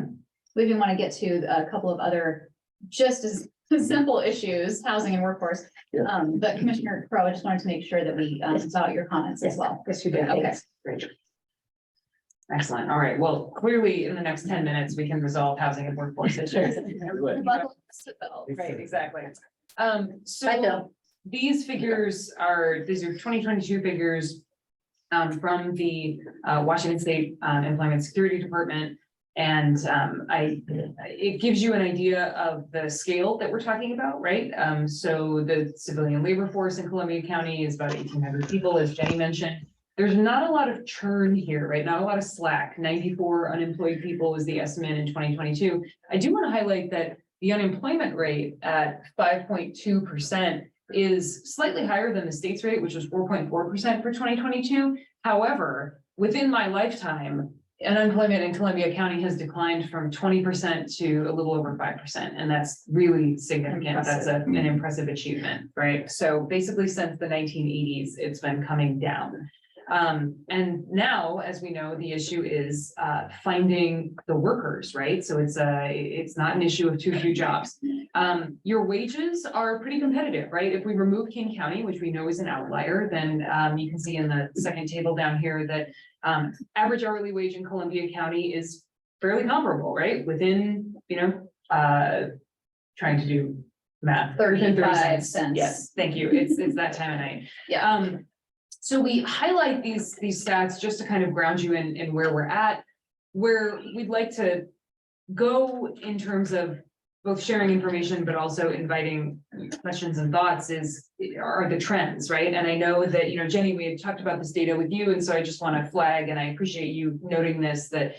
We even want to get to a couple of other just as simple issues, housing and workforce. But Commissioner Crowe, I just wanted to make sure that we saw your comments as well. Yes, you did. Okay. Great. Excellent. All right. Well, clearly in the next 10 minutes, we can resolve housing and workforce issues. Right, exactly. I So know. these figures these are 2022 figures from the Washington State Employment Security Department. And it gives you an idea of the scale that we're talking about, right? So the civilian labor force in Columbia County is about 1,800 people, as Jenny mentioned. There's not a lot of churn here, right? Not a lot of slack. 94 unemployed people was the estimate in 2022. I do want to highlight that the unemployment rate at 5.2% is slightly higher than the state's rate, which was 4.4% for 2022. However, within my lifetime, unemployment in Columbia County has declined from 20% to a little over 5%, and that's really significant. That's an impressive achievement, right? So basically, since the 1980s, it's been coming down. And now, as we know, the issue is finding the workers, right? So it's not an issue of too few jobs. Your wages are pretty competitive, right? If we remove King County, which we know is an outlier, then you can see in the second table down here that average hourly wage in Columbia County is fairly comparable, right? Within, trying to do math. Within 35 cents. Yes, thank you. It's that time of night. Yeah. So we highlight these stats just to kind of ground you in where we're at, where we'd like to go in terms of both sharing information, but also inviting questions and thoughts are the trends, right? And I know that, Jenny, we had talked about this data with you, and so I just want to flag, and I appreciate you noting this, that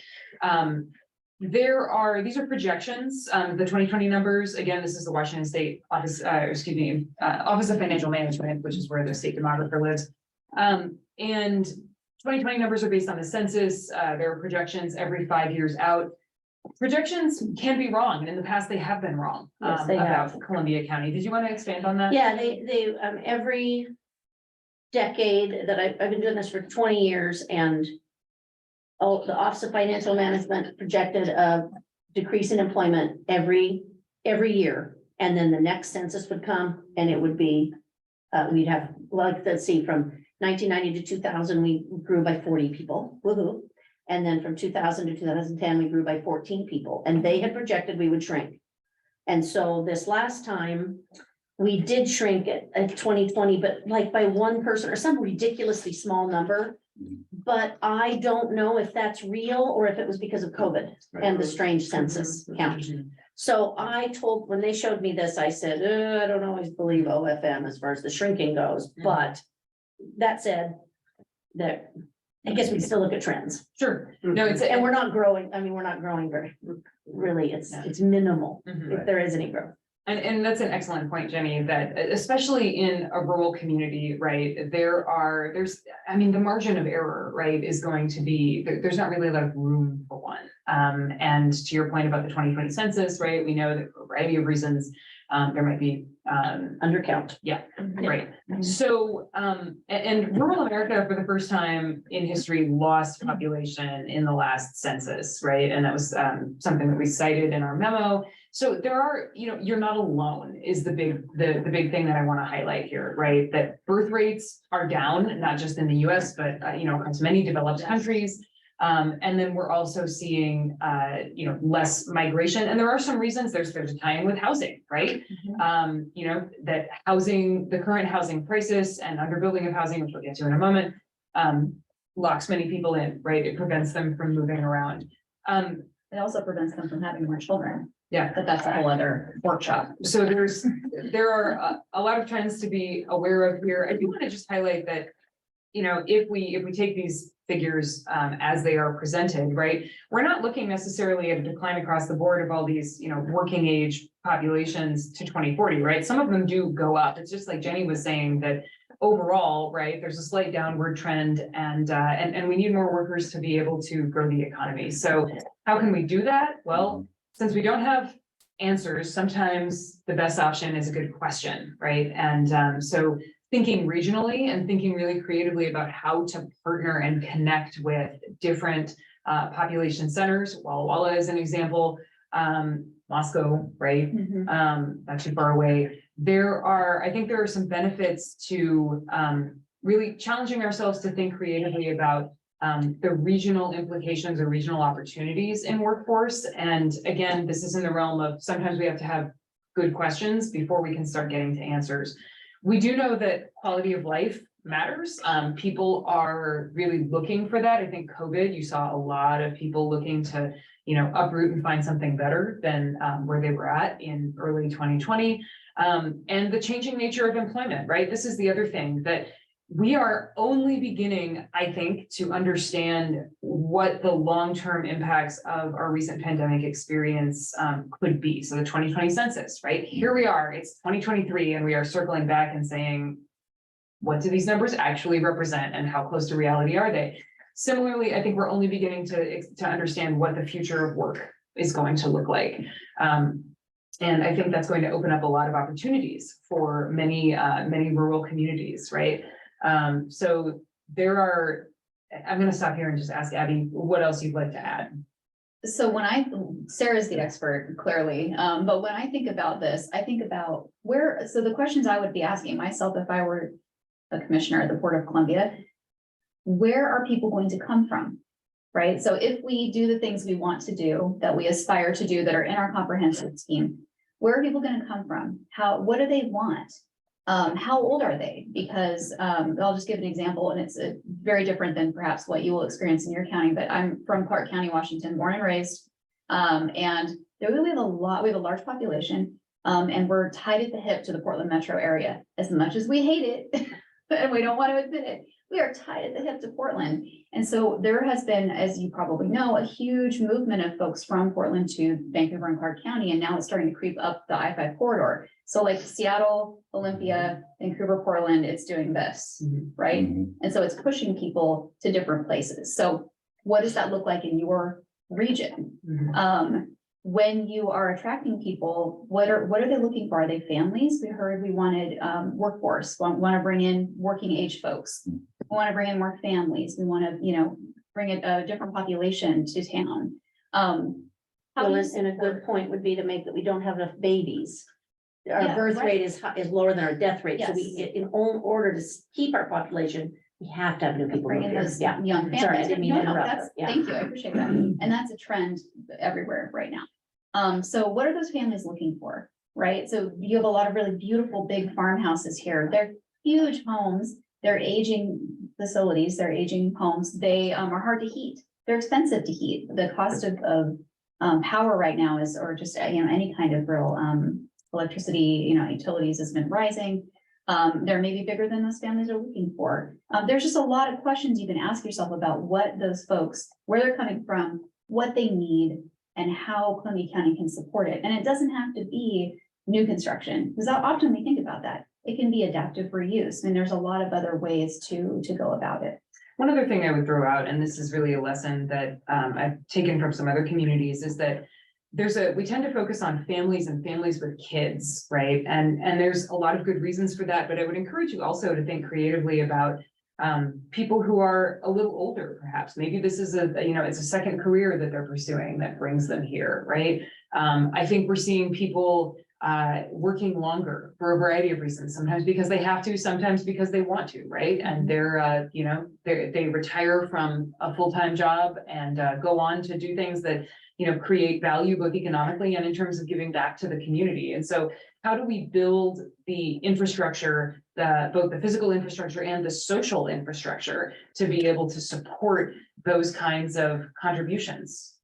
these are projections, the 2020 numbers. Again, this is the Washington State Office, Office of Financial Management, which is where the state demographer lives. And 2020 numbers are based on the census. There are projections every 5 years out. Projections can be wrong, and in the past they have been wrong Yes, they about have. Columbia County. Did you want to expand on that? Yeah, they, every decade that I've been doing this for 20 years, and the Office of Financial Management projected a decrease in employment every year. And then the next census would come and it would be, we'd have, like, let's see, from 1990 to 2000, we grew by 40 people. Woohoo. And then from 2000 to 2010, we grew by 14 people, and they had projected we would shrink. And so this last time, we did shrink it at 2020, but like by one person or some ridiculously small number. But I don't know if that's real or if it was because of COVID and the strange census count. So when they showed me this, I said, I don't always believe OFM as far as the shrinking goes, but that said, that I guess we still look at trends. Sure. No, And we're not growing, we're not growing very, really, it's minimal, Mhm. if there is any growth. And that's an excellent point, Jenny, that especially in a rural community, right, the margin of error, right, is going to be, there's not really a lot of room for one. And to your point about the 2020 census, right, we know that for a variety of reasons, there might be, Undercount. right. So, and rural America for the first time in history lost population in the last census, right? And that was something that we cited in our memo. So there are, you're not alone is the big thing that I want to highlight here, right? That birth rates are down, not just in the US, but, across many developed countries. And then we're also seeing, less migration, and there are some reasons. There's a tie-in with housing, right? That the current housing crisis and underbuilding of housing, which we'll get to in a moment, locks many people in, right? It prevents them from moving around. It also prevents them from having more children. Yeah. But that's a whole other workshop. So there are a lot of trends to be aware of here. I do want to just highlight that, if we take these figures as they are presented, right, we're not looking necessarily at a decline across the board of all these, working age populations to 2040, right? Some of them do go up. It's just like Jenny was saying that overall, right, there's a slight downward trend, and we need more workers to be able to grow the economy. So how can we do that? Well, since we don't have answers, sometimes the best option is a good question, right? And so thinking regionally and thinking really creatively about how to partner and connect with different population centers. Walla Walla is an example, Moscow, right? Not too far away. I think there are some benefits to really challenging ourselves to think creatively about the regional implications or regional opportunities in workforce. And again, this is in the realm of sometimes we have to have good questions before we can start getting to answers. We do know that quality of life matters. People are really looking for that. I think COVID, you saw a lot of people looking to, uproot and find something better than where they were at in early 2020. And the changing nature of employment, right? This is the other thing that we are only beginning, I think, to understand what the long-term impacts of our recent pandemic experience could be. So the 2020 census, right? Here we are, it's 2023, and we are circling back and saying, what do these numbers actually represent and how close to reality are they? Similarly, I think we're only beginning to understand what the future of work is going to look like. And I think that's going to open up a lot of opportunities for many rural communities, right? So there are, I'm gonna stop here and just ask Abby, what else you'd like to add? So Sarah's the expert, clearly, but when I think about this, I think about so the questions I would be asking myself if I were a commissioner at the Port of Columbia, where are people going to come from? Right? So if we do the things we want to do, that we aspire to do, that are in our comprehensive scheme, where are people going to come from? What do they want? How old are they? Because I'll just give an example, and it's very different than perhaps what you will experience in your county, but I'm from Clark County, Washington, born and raised. And we have a large population, and we're tied at the hip to the Portland metro area. As much as we hate it, and we don't want to admit it, we are tied at the hip to Portland. And so there has been, as you probably know, a huge movement of folks from Portland to Vancouver and Clark County, and now it's starting to creep up the I-5 corridor. So like Seattle, Olympia, Vancouver, Portland, it's doing this, right? And so it's pushing people to different places. So what does that look like in your region? When you are attracting people, what are they looking for? Are they families? We heard we wanted workforce, want to bring in working age folks. We want to bring in more families. We want to, bring a different population to town. Well, and a good point would be to make that we don't have enough babies. Our Yeah, birth right. rate is lower than our death rate, so Yes. in order to keep our population, we have to have new people Bring move in here. those Yeah, young families. Sorry, I didn't mean to No, interrupt, that's- but yeah. Thank you, I appreciate that. And that's a trend everywhere right now. So what are those families looking for, right? So you have a lot of really beautiful big farmhouses here. They're huge homes. They're aging facilities, they're aging homes. They are hard to heat. They're expensive to heat. The cost of power right now is, or just, any kind of real electricity, utilities has been rising. They're maybe bigger than those families are looking for. There's just a lot of questions you can ask yourself about what those folks, where they're coming from, what they need, and how Columbia County can support it. And it doesn't have to be new construction, because often we think about that. It can be adaptive reuse, and there's a lot of other ways to go about it. One other thing I would throw out, and this is really a lesson that I've taken from some other communities, is that we tend to focus on families and families with kids, right? And there's a lot of good reasons for that, but I would encourage you also to think creatively about people who are a little older, perhaps. Maybe this is it's a second career that they're pursuing that brings them here, right? I think we're seeing people working longer for a variety of reasons, sometimes because they have to, sometimes because they want to, right? And they retire from a full-time job and go on to do things that, create value both economically and in terms of giving back to the community. And so how do we build the infrastructure, both the physical infrastructure and the social infrastructure to be able to support those kinds of contributions?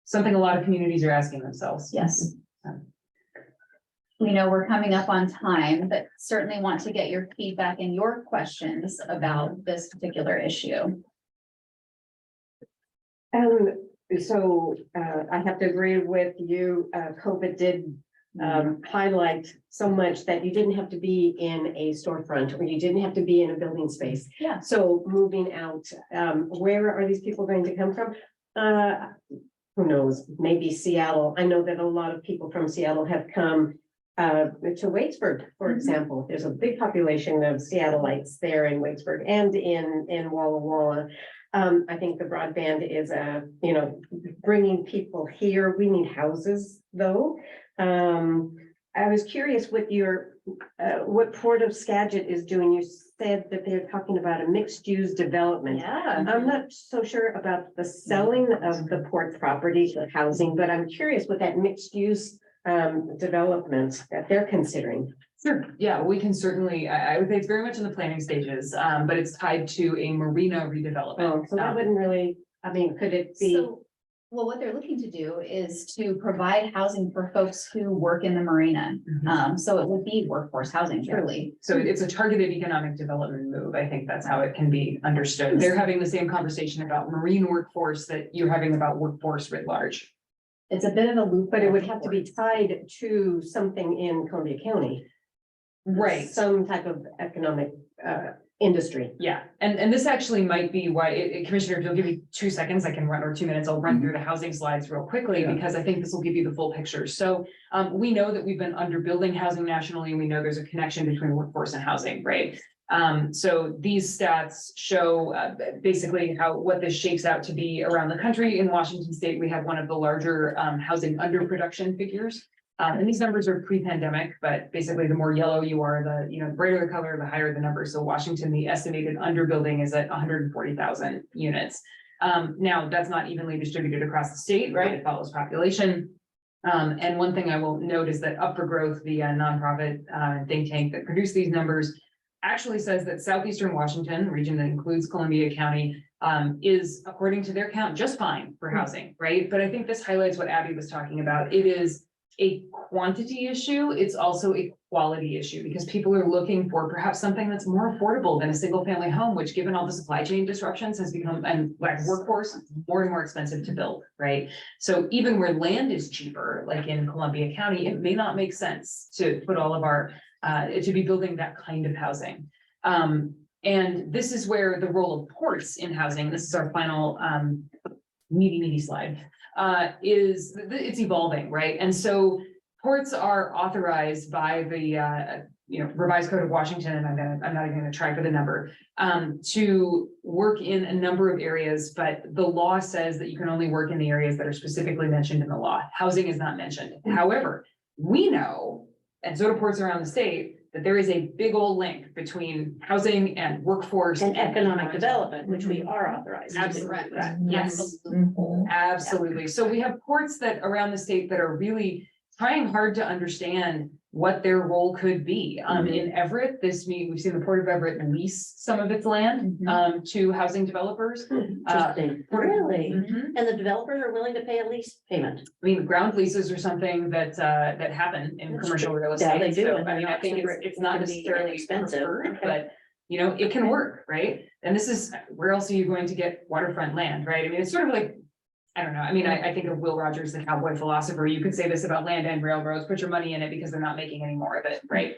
Something a lot of communities are asking themselves. Yes. We know we're coming up on time, but certainly want to get your feedback and your questions about this particular issue. So I have to agree with you. COVID did highlight so much that you didn't have to be in a storefront, or you didn't have to be in a building space. Yeah. So moving out, where are these people going to come from? Who knows, maybe Seattle. I know that a lot of people from Seattle have come to Waitsburg, for example. There's a big population of Seattleites there in Waitsburg and in Walla Walla. I think the broadband is bringing people here. We need houses, though. I was curious what Port of Skagit is doing. You said that they're talking about a mixed use development. Yeah. I'm not so sure about the selling of the port property for housing, but I'm curious what that mixed use development that they're considering. Sure, yeah, we can certainly, I would say it's very much in the planning stages, but it's tied to a marina redevelopment. So that wouldn't really, could it be? Well, what they're looking to do is to provide housing for folks who work in the marina. So it would be workforce housing, truly. So it's a targeted economic development move. I think that's how it can be understood. They're having the same conversation about marine workforce that you're having about workforce writ large. It's a bit of a loop. But it would have to be tied to something in Columbia County. Right. Some type of economic industry. Yeah, and this actually might be why, Commissioner, if you'll give me 2 seconds, I can run, or 2 minutes, I'll run through the housing slides real quickly, Yeah. because I think this will give you the full picture. So we know that we've been under building housing nationally, and we know there's a connection between workforce and housing, right? So these stats show basically what this shapes out to be around the country. In Washington state, we have one of the larger housing underproduction figures. And these numbers are pre-pandemic, but basically the more yellow you are, the brighter the color, the higher the number. So Washington, the estimated underbuilding is at 140,000 units. Now, that's not evenly distributed across the state, right? It follows population. And one thing I will note is that Up for Growth, the nonprofit think tank that produced these numbers, actually says that southeastern Washington, a region that includes Columbia County, is, according to their count, just fine for housing, right? But I think this highlights what Abby was talking about. It is a quantity issue. It's also a quality issue, because people are looking for perhaps something that's more affordable than a single family home, which, given all the supply chain disruptions, has become, and lack of workforce, more and more expensive to build, right? So even where land is cheaper, like in Columbia County, it may not make sense to put all of our to be building that kind of housing. And this is where the role of ports in housing, this is our final meaty slide, it's evolving, right? And so ports are authorized by the Revised Code of Washington, and I'm not even gonna try for the number, to work in a number of areas, but the law says that you can only work in the areas that are specifically mentioned in the law. Housing is not mentioned. However, we know, and so do ports around the state, that there is a big old link between housing and workforce. And economic development, which we are authorized to do. Absolutely. Correct. Yes. Absolutely. So we have ports that around the state that are really trying hard to understand what their role could be. In Everett, we've seen the Port of Everett lease some of its land to housing developers. Interesting. Really? Mhm. And the developers are willing to pay a lease payment? I mean, ground leases are something that happen in That's commercial real Yeah, estate. they do. So, and I mean, I they're think actually it's not can be necessarily expensive. preferred, Okay. but it can work, right? And this is, where else are you going to get waterfront land, right? I mean, it's sort of like, I don't know, I mean, I think of Will Rogers, the cowboy philosopher. You could say this about land and railroads, put your money in it because they're not making any more of it, right?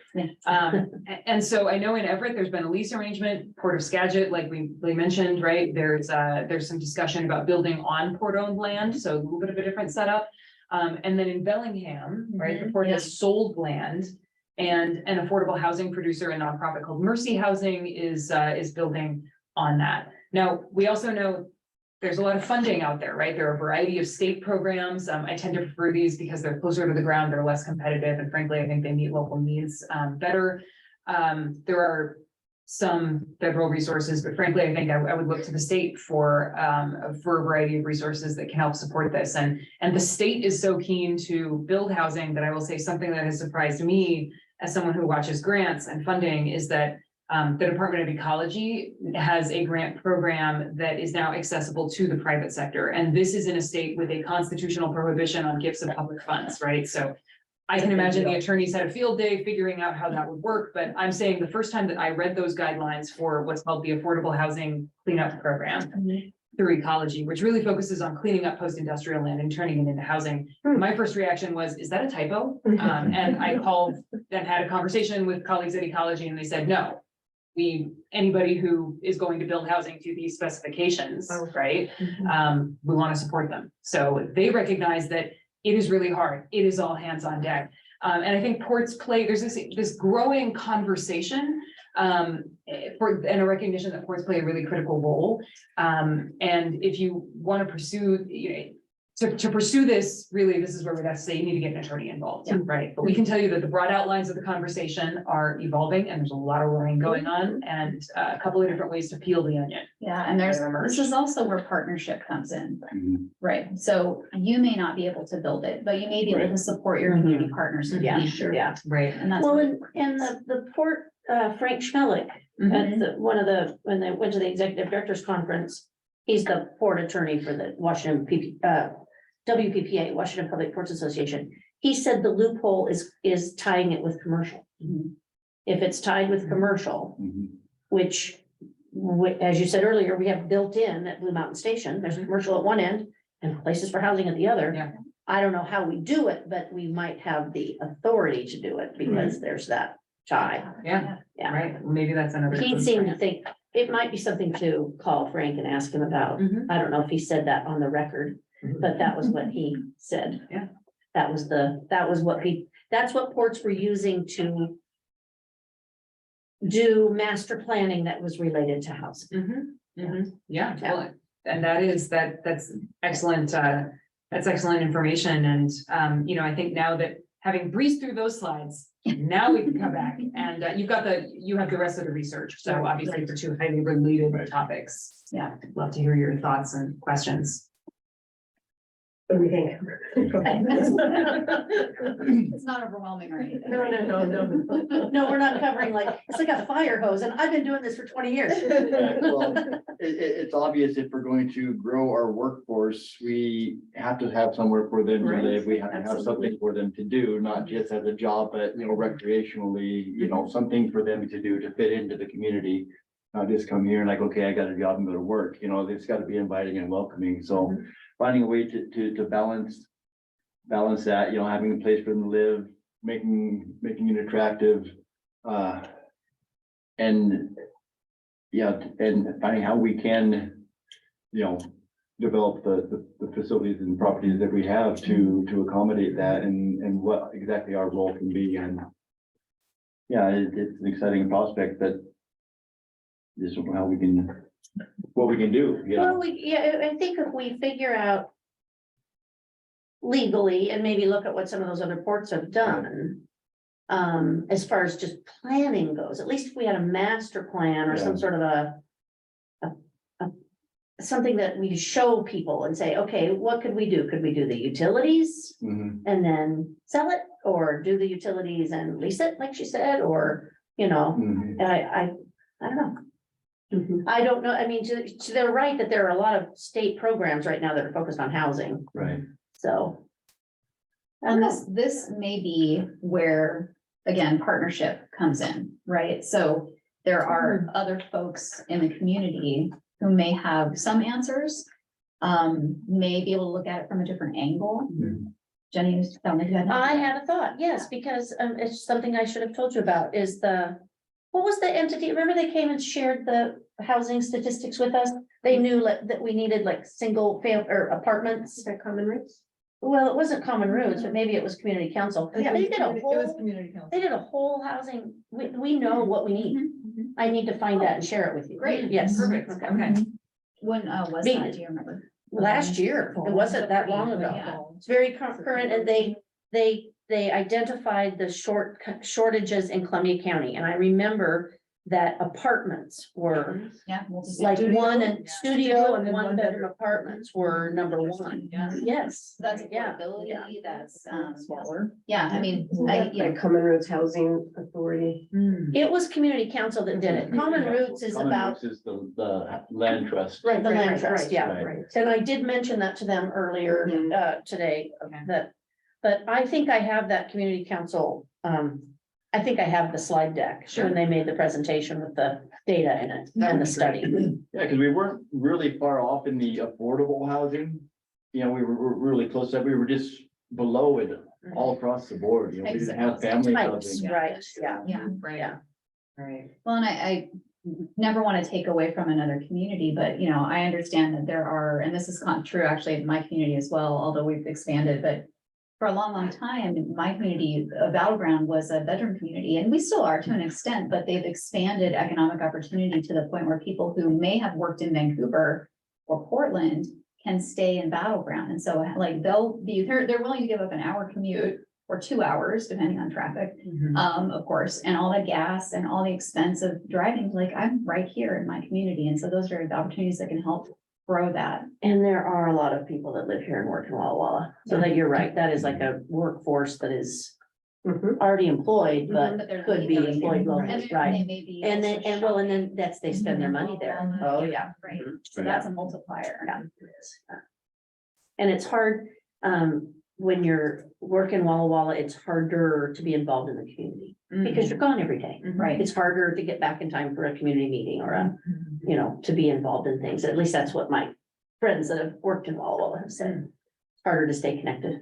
And so I know in Everett, there's been a lease arrangement, Port of Skagit, like we mentioned, right? There's some discussion about building on port-owned land, so a little bit of a different setup. And then in Bellingham, right, the port has sold land, and an affordable housing producer, a nonprofit called Mercy Housing, is building on that. Now, we also know there's a lot of funding out there, right? There are a variety of state programs. I tend to prefer these because they're closer to the ground, they're less competitive, and frankly, I think they meet local needs better. There are some federal resources, but frankly, I think I would look to the state for a variety of resources that can help support this. And the state is so keen to build housing that I will say something that has surprised me as someone who watches grants and funding is that the Department of Ecology has a grant program that is now accessible to the private sector. And this is in a state with a constitutional prohibition on gifts of public funds, right? So I can imagine the attorneys had a field day figuring out how that would work, but I'm saying the first time that I read those guidelines for what's called the Affordable Housing Cleanup Program through Ecology, which really focuses on cleaning up post-industrial land and turning it into housing. My first reaction was, is that a typo? And I called and had a conversation with colleagues at Ecology, and they said, no. Anybody who is going to build housing to these specifications, right? We want to support them. So they recognize that it is really hard. It is all hands on deck. And I think ports play, there's this growing conversation and a recognition that ports play a really critical role. And if you want to pursue, to pursue this, really, this is where we'd have to say you need to get an attorney involved, right? But we can tell you that the broad outlines of the conversation are evolving, and there's a lot of learning going on, and a couple of different ways to peel the onion. Yeah, and this is also where partnership comes in, right? So you may not be able to build it, but you may be able to support your community partners. to Yeah, be- sure. Yeah. Right. And that's. Well, what- and the port, Frank Schmelik, at when they went to the executive directors conference, he's the port attorney for the WPPA, Washington Public Ports Association. He said the loophole is tying it with commercial. If it's tied with commercial, which, as you said earlier, we have built in at Blue Mountain Station, there's commercial at one end and places for housing at the other. I don't know how we do it, but we might have the authority to do it because there's that shy. Yeah, Yeah. right, maybe that's another. He good seemed to point. think it might be something to call Frank and ask him about. Mhm. I don't know if he said that on the record, but that was what he said. Yeah. That was that's what ports were using to do master planning that was related to housing. Yeah, well, and that's excellent, that's excellent information, and, you know, I think now that having breezed through those slides, now we can come back, and, you have the rest of the research, so obviously for two highly related Right. topics. Yeah, I'd love to hear your thoughts and questions. What do we think? It's not overwhelming or anything. No. No, we're not covering it's like a fire hose, and I've been doing this for 20 years. Well, it's obvious if we're going to grow our workforce, we have to have somewhere for them to Right. live. We have to have Absolutely. something for them to do, not just as a job, but, you know, recreationally, you know, something for them to do to fit into the community. Not just come here and like, okay, I got a job and go to work, you know, it's got to be inviting and welcoming. So finding a way to balance that, you know, having a place for them to live, making it attractive. And yeah, and finding how we can, you know, develop the facilities and properties that we have to accommodate that and what exactly our role can be. And yeah, it's an exciting prospect, but just how we can, what we can do, you know? Well, I think if we figure out legally and maybe look at what some of those other ports have done. As far as just planning goes, at least if we had a master plan or some Yeah. sort of a something that we show people and say, okay, what could we do? Could we do the utilities Mhm. and then sell it? Or do the utilities and lease it, like she said, or, you know, Mhm. I don't know. I don't know. I mean, they're right that there are a lot of state programs right now that are focused on housing, Right. so. I And don't this, know. this may be where, again, partnership comes in, right? So there are other folks in the community who may have some answers. May be able to look at it from a different angle. Jenny, you sound like you had. I had a thought, yes, because it's something I should have told you about is what was the entity? Remember they came and shared the housing statistics with us? They knew that we needed single or apartments. Is that common roots? Well, it wasn't Common Roots, but maybe it was community council. They did a whole, community council. they did a whole housing, we know what we need. Mhm. I need to find that and share it with you. Great. Yes. Perfect, okay. When, was Me- that, do you remember? Last year, it wasn't that long ago. Yeah. It's very current and they identified the shortages in Columbia County. And I remember that apartments were Yeah. we'll just- like Studio? one and Yeah. studio and one bedroom apartments were number one. Yeah. Yes. So that's Yeah. affordability, that's, Smaller. yeah, I mean, I, you know, Like Common Roots Housing Authority. It was community council that did it. Common Roots is Common about Roots is the land trust. the land trust, yeah. Right. And I did mention that to them earlier, today, Okay. but I think I have that community council, I think I have the slide deck when they made the presentation with the data in it That would and the be study. Yeah, because we weren't really far off in the affordable housing. You know, we were really close, we were just below it all across the board, you know, we didn't have family Types, housing. right, yeah. yeah. Right. Yeah. Right. Well, and I never want to take away from another community, but you know, I understand that there are, and this is true actually in my community as well, although we've expanded, but for a long, long time, my community, Battleground was a bedroom community, and we still are to an extent, but they've expanded economic opportunity to the point where people who may have worked in Vancouver or Portland can stay in Battleground. And so like they're willing to give up an hour commute or 2 hours, depending on traffic, of course, and all the gas and all the expense of driving, like I'm right here in my community. And so those are the opportunities that can help grow that. And there are a lot of people that live here and work in Walla Walla, so that you're right, that is like a workforce that is already employed, but But they're could be leaving. employed And locally, they right? may be And then, also and well, and shopping. then they spend their money there. Oh, yeah. Right, Mhm. so that's a multiplier. Yeah. And it's hard, when you're working Walla Walla, it's harder to be involved in the community because you're gone every day. Right. It's harder to get back in time for a community meeting or to be involved in things. At least that's what my friends that have worked in Walla Walla have said. It's harder to stay connected.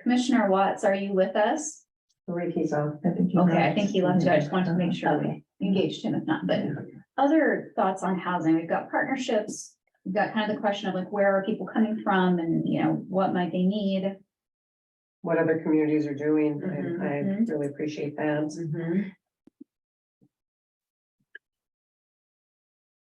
Commissioner Watts, are you with us? believe he's off. I think he's Okay, off. I think he left it. I just wanted to make sure we engaged him if not, but other thoughts on housing? We've got partnerships. We've got kind of the question of like, where are people coming from and, you know, what might they need? What other communities are doing. Mhm. I really appreciate that. Mhm.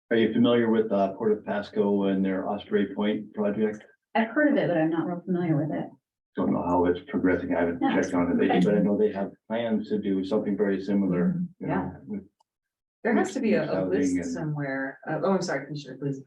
Are you familiar with Port of Pasco and their Osprey Point project? I've heard of it, but I'm not real familiar with it. Don't know how it's progressing. I haven't Yeah. checked on it lately, but I know they have plans to do something very similar. you know, Yeah. with- There has to be a Housing list and- somewhere. Oh, I'm sorry, Commissioner, please.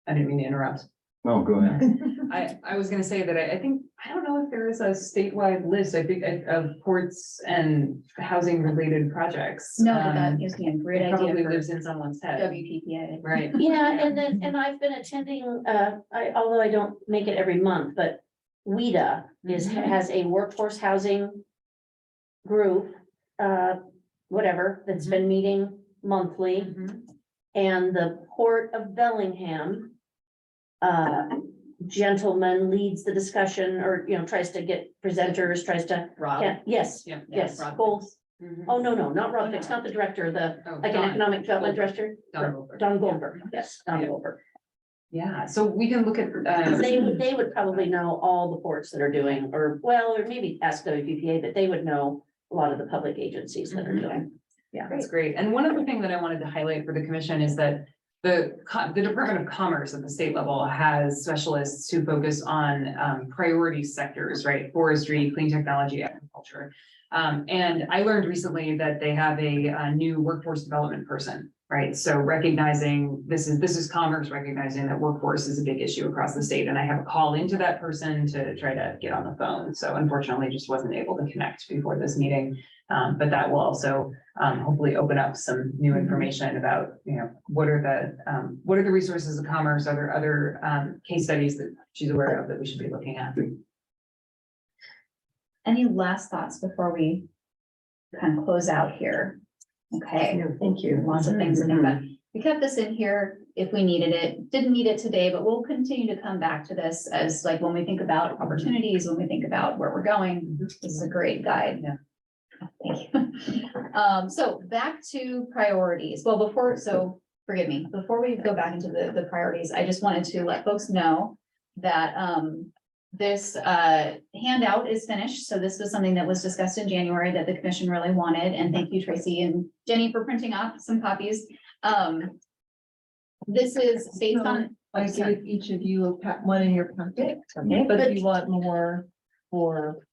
I didn't mean to interrupt. No, go ahead. I was gonna say that I think, I don't know if there is a statewide list, I think, of ports and housing related projects. No, but that gives me a great It idea probably for lives in someone's head, WPPA. right? Yeah, and then, and I've been attending, although I don't make it every month, but WIDA has a workforce housing group, whatever, that's been meeting monthly. Mhm. And the Port of Bellingham gentleman leads the discussion or, you know, tries to get presenters, tries to, Rob. yeah, yes, Yeah. yes, Rob. both. Mhm. Oh, no, not Rob, it's not the director, Oh, like an Don. economic development director. Don Goldberg. Don Goldberg, yes, Don Yeah. Goldberg. Yeah, so we can look at, They would probably know all the ports that are doing, or maybe ask WPPA, but they would know a lot of the public agencies that are Mhm. doing. Yeah. That's great. And one other thing that I wanted to highlight for the commission is that the Department of Commerce at the state level has specialists who focus on priority sectors, right? Forestry, clean technology, agriculture. And I learned recently that they have a new workforce development person, right? So recognizing this is commerce, recognizing that workforce is a big issue across the state. And I have a call into that person to try to get on the phone. So unfortunately, just wasn't able to connect before this meeting. But that will also hopefully open up some new information about, you know, what are the resources of commerce, are there other case studies that she's aware of that we should be looking at? Any last thoughts before we kind of close out here? Okay. Yeah, thank you. Lots of things to think about. We kept this in here if we needed it, didn't need it today, but we'll continue to come back to this as like when we think about opportunities, when we think about where we're going. This is a great guide. Yeah. Thank you. So back to priorities. Well, forgive me, before we go back into the priorities, I just wanted to let folks know that this handout is finished. So this was something that was discussed in January that the commission really wanted. And thank you, Tracy and Jenny, for printing off some copies. This is based on. I gave each of you one in your packet, Okay, but if you want more for.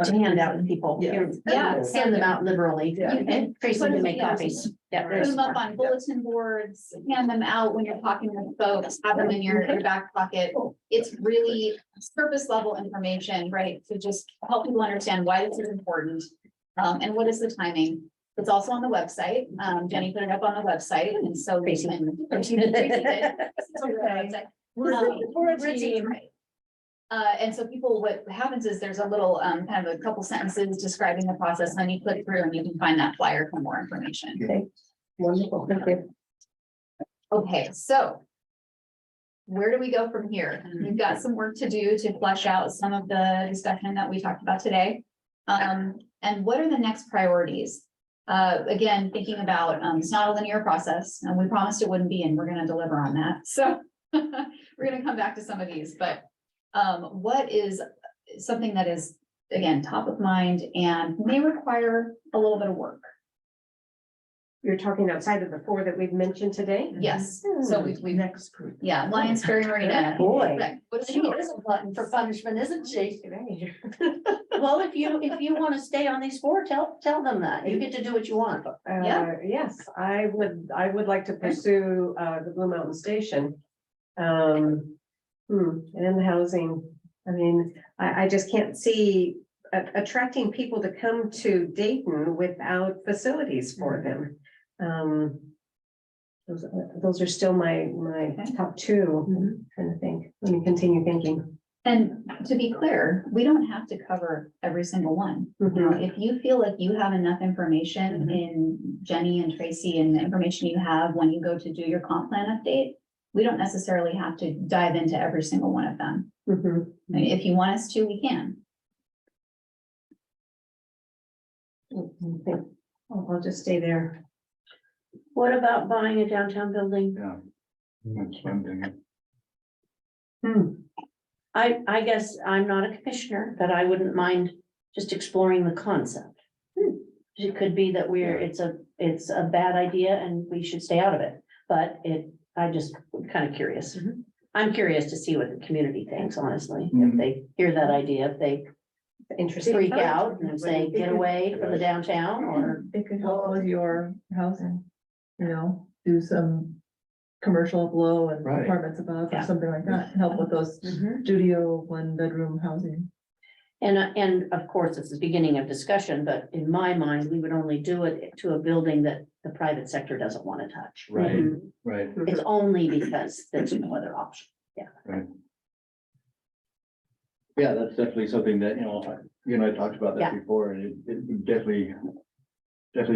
To hand out to people. Yeah. Yeah. Hand them out liberally. Yeah. You can, Tracy can make copies. Yeah. Put there's them up more. on bulletin boards, hand them out when you're talking with folks, have them in your back pocket. It's really surface level information, right? To just help people understand why this is important. And what is the timing? It's also on the website. Jenny put it up on the website and so we can. Tracy did. It's on the website. We're a team. Right. And so people, what happens is there's a little, kind of a couple sentences describing the process, and then you click through and you can find that flyer for more information. Okay. Wonderful, thank you. Okay, so where do we go from here? We've got some work to do to flesh out some of the discussion that we talked about today. And what are the next priorities? Again, thinking about, it's not a linear process, and we promised it wouldn't be, and we're gonna deliver on that. So we're gonna come back to some of these, but what is something that is, again, top of mind and may require a little bit of work? You're talking outside of the four that we've mentioned today? Yes, so we've, Next group. yeah, Lions Ferry Marina. Boy. Right. What is She is a glutton for punishment, isn't she? Right. Well, if you want to stay on these four, tell them that. You get to do what you want. Yeah. Yes, I would like to pursue, the Blue Mountain Station. And the housing, I mean, I just can't see attracting people to come to Dayton without facilities for them. Those are still my top two, kind of thing. Let me continue thinking. And to be clear, we don't have to cover every single one. You know, if you feel like you have enough information in Jenny and Tracy and the information you have when you go to do your comp plan update, we don't necessarily have to dive into every single one of them. I mean, if you want us to, we can. I'll just stay there. What about buying a downtown building? Yeah. That's one thing. I guess I'm not a commissioner, but I wouldn't mind just exploring the concept. It could be that it's a bad idea and we should stay out of it, but I just kind of curious. I'm curious to see what the community thinks, honestly, if Mhm. they hear that idea, if they Interesting. freak thought. out and say, get away from the downtown, or, It could help with your housing, you know, do some commercial below and Right. apartments above or Yeah. something like that, help with those studio, 1-bedroom housing. and of course, it's the beginning of discussion, but in my mind, we would only do it to a building that the private sector doesn't want to touch. Right, right. It's only because there's no other option. Yeah, that's definitely something that, you and I talked about Yeah. that before, and it would definitely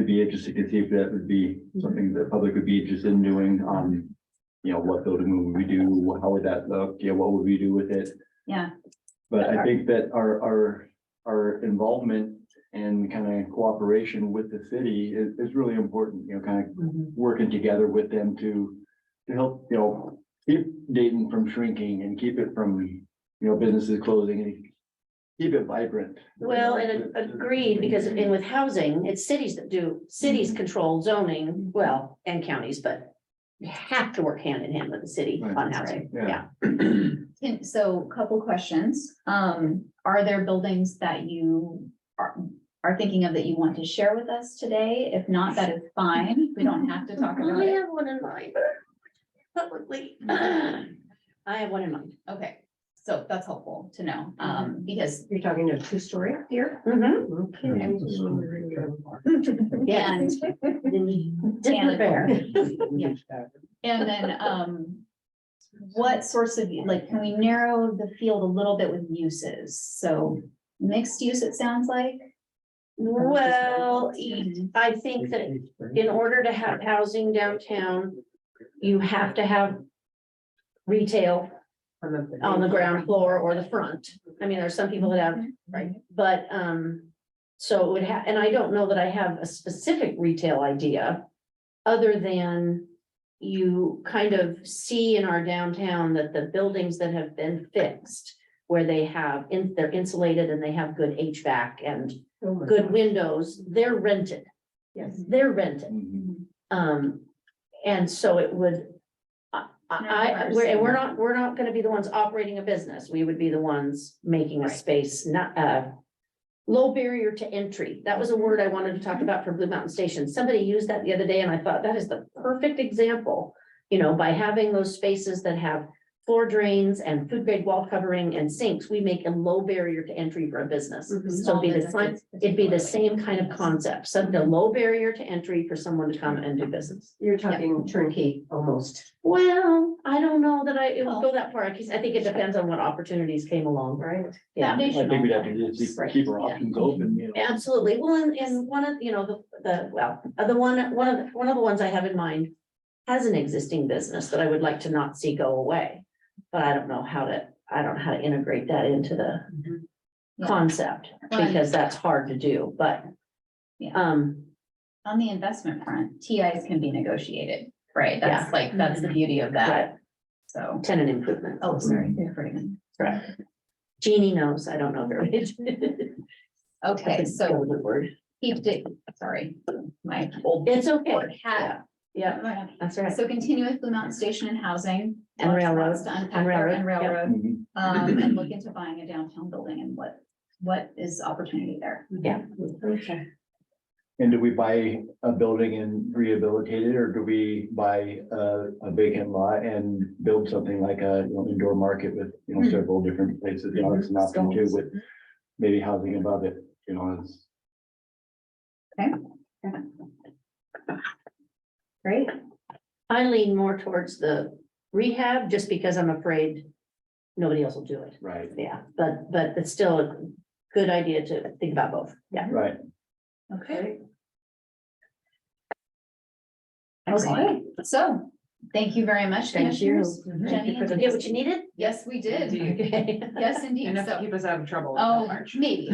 be interesting to see if that would be something the public would be interested in doing, what building would we do, how would that look, what would we do with it? Yeah, But I think that our involvement and kind of cooperation with the city is really important, kind of working together with them to help, keep Dayton from shrinking and keep it from, businesses closing and keep it vibrant. Well, and agreed, because with housing, it's cities that do, cities control zoning, well, and counties, but you have to work hand in hand with the city Right. on housing, Yeah. yeah. so couple questions. Are there buildings that you are thinking of that you want to share with us today? If not, that is fine. We don't have to talk about I it. have one in mind, publicly. I have one in mind. Okay, so that's helpful to know, because, You're talking a 2-story here? Mm-hmm. Okay. Yeah. Different bear. and then, what sorts of, like, can we narrow the field a little bit with uses? So mixed use, it sounds like? Well, I think that in order to have housing downtown, you have to have retail on the ground floor or the front. I mean, there's some people that have, right, but, so it would have, and I don't know that I have a specific retail idea, other than you kind of see in our downtown that the buildings that have been fixed, where they have, they're insulated and they have good HVAC and good windows, they're rented. Yes. They're rented. Mhm. And so it would. We're not gonna be the ones operating a business. We would be the ones making a space, not low barrier to entry. That was a word I wanted to talk about for Blue Mountain Station. Somebody used that the other day and I thought that is the perfect example. By having those spaces that have floor drains and food grade wall covering and sinks, we make a low barrier to entry for a business. So it'd be the same kind of concept, so the low barrier to entry for someone to come and do business. You're talking turnkey almost, Well, I don't know that it would go that far, because I think it depends on what opportunities came along. right? Yeah, I think we'd have to just Right. keep our options open, absolutely. Well, and one of, the one of the ones I have in mind has an existing business that I would like to not see go away. But I don't know how to integrate that into the Yeah. concept, Right. because that's hard to do, but. Yeah. Um, On the investment front, TIs can be negotiated, right? That's the beauty of that, so. tenant improvement. Oh, sorry, forgive me. Right. Jeannie knows, I don't know very much. Okay, so Golden word. keep it, sorry, my old. It's okay. board hat. Yeah, that's right. So continue with Blue Mountain Station and housing. And Lots railroad, to unpack and there, railroad, and yep. railroad, Mhm. and look into buying a downtown building and what is opportunity there. Yeah. Okay. And do we buy a building and rehabilitate it, or do we buy a vacant lot and build something like a indoor market with, several different places, it's an option too, with maybe housing above it, it's. Great. I lean more towards the rehab, just because I'm afraid nobody else will do it. Right. Yeah, but it's still a good idea to think about both. Yeah. Right. Okay. Okay, so thank you very much, Thank you. commissioners. Jenny Did and you get what you needed? Yes, we did. Okay. Yes, indeed. Enough to So, keep us out of trouble. oh, March. maybe.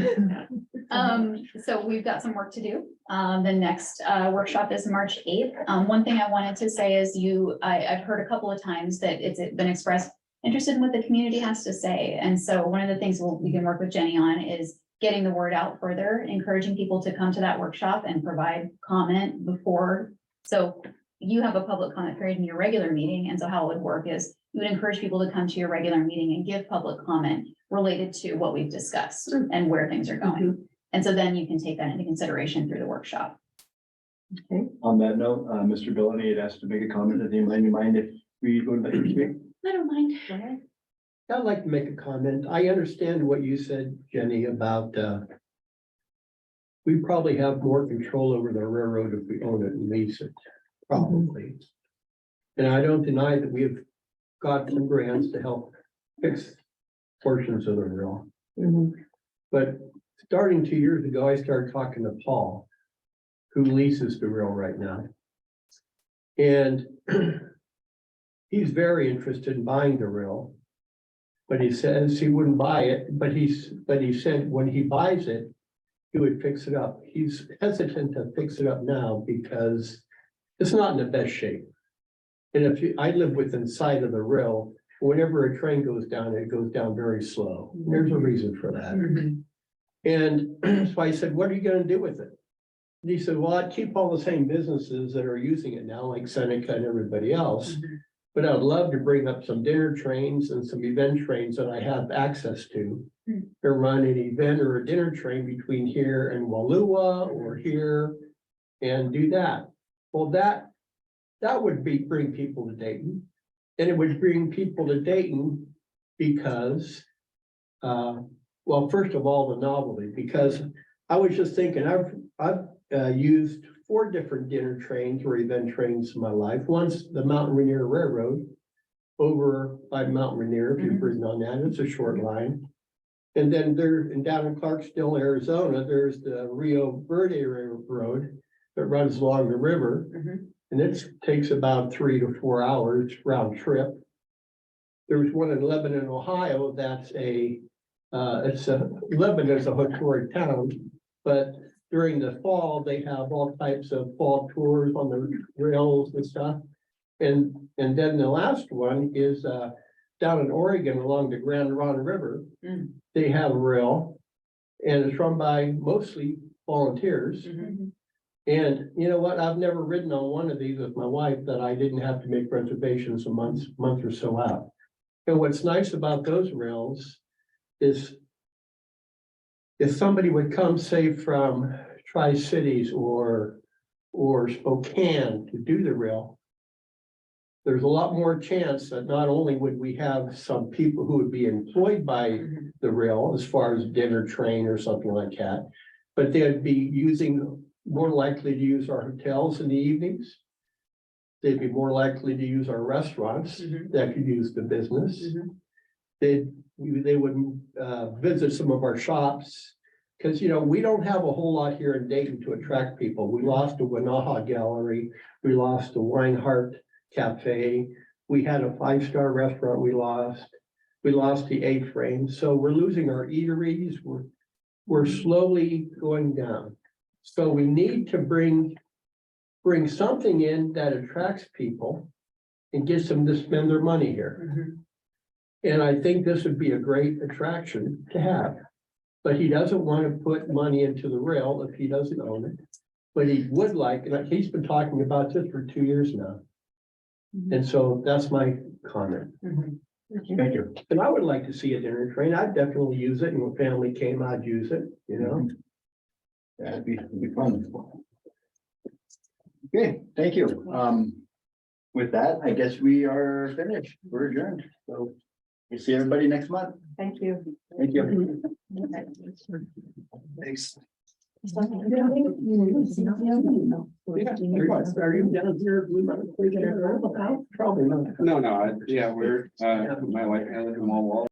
So we've got some work to do. The next workshop is March 8th. One thing I wanted to say is I've heard a couple of times that it's been expressed interested in what the community has to say. And so one of the things we can work with Jenny on is getting the word out further, encouraging people to come to that workshop and provide comment before. So you have a public comment period in your regular meeting. And so how it would work is you would encourage people to come to your regular meeting and give public comment related to what we've discussed and where things are going. And so then you can take that into consideration through the workshop. On that note, Mr. Bellany had asked to make a comment. Does anybody mind if we go to the speak? I don't mind. I'd like to make a comment. I understand what you said, Jenny, about, we probably have more control over the railroad if we own it and lease it, probably. And I don't deny that we have got some grants to help fix portions of the rail. But starting 2 years ago, I started talking to Paul, who leases the rail right now. And he's very interested in buying the rail. But he says he wouldn't buy it, but he said when he buys it, he would fix it up. He's hesitant to fix it up now because it's not in the best shape. And I live within sight of the rail, whenever a train goes down, it goes down very slow. There's a reason for that. And so I said, what are you gonna do with it? And he said, well, I'd keep all the same businesses that are using it now, like Seneca and everybody else. But I'd love to bring up some dinner trains and some event trains that I have access to. To run an event or a dinner train between here and Walua or here and do that. Well, that would bring people to Dayton. And it would bring people to Dayton because, well, first of all, the novelty, because I was just thinking, I've used 4 different dinner trains or event trains in my life. One's the Mountain Rainier Railroad over by Mountain Rainier, if you've ridden on that, it's a short line. And then down in Clarksville, Arizona, there's the Rio Verde Road that runs along the river. And it takes about 3 to 4 hours round trip. There's one in Lebanon, Ohio, that's Lebanon is a historic town, but during the fall, they have all types of fall tours on the rails and stuff. And then the last one is down in Oregon along the Grand Ronde River. They have a rail and it's run by mostly volunteers. And you know what? I've never ridden on one of these with my wife that I didn't have to make reservations a month or so out. And what's nice about those rails is if somebody would come, say, from Tri-Cities or Spokane to do the rail, there's a lot more chance that not only would we have some people who would be employed by the rail as far as dinner train or something like that, but they'd be more likely to use our hotels in the evenings. They'd be more likely to use our restaurants that could use the business. They would visit some of our shops. Because, you know, we don't have a whole lot here in Dayton to attract people. We lost the Winaha Gallery. We lost the Weinhardt Cafe. We had a 5-star restaurant we lost. We lost the A-frame. So we're losing our eateries. We're slowly going down. So we need to bring something in that attracts people and gets them to spend their money here. And I think this would be a great attraction to have. But he doesn't want to put money into the rail if he doesn't own it. But he would like, and he's been talking about this for 2 years now. And so that's my comment. Thank you. And I would like to see a dinner train. I'd definitely use it. And when family came, I'd use it, you know? That'd be fun. Okay, thank you. With that, I guess we are finished. We're adjourned. So we'll see everybody next month. Thank you. Thank you. Thanks. Are you down here? Probably not. No, yeah, we're, my wife has a wall.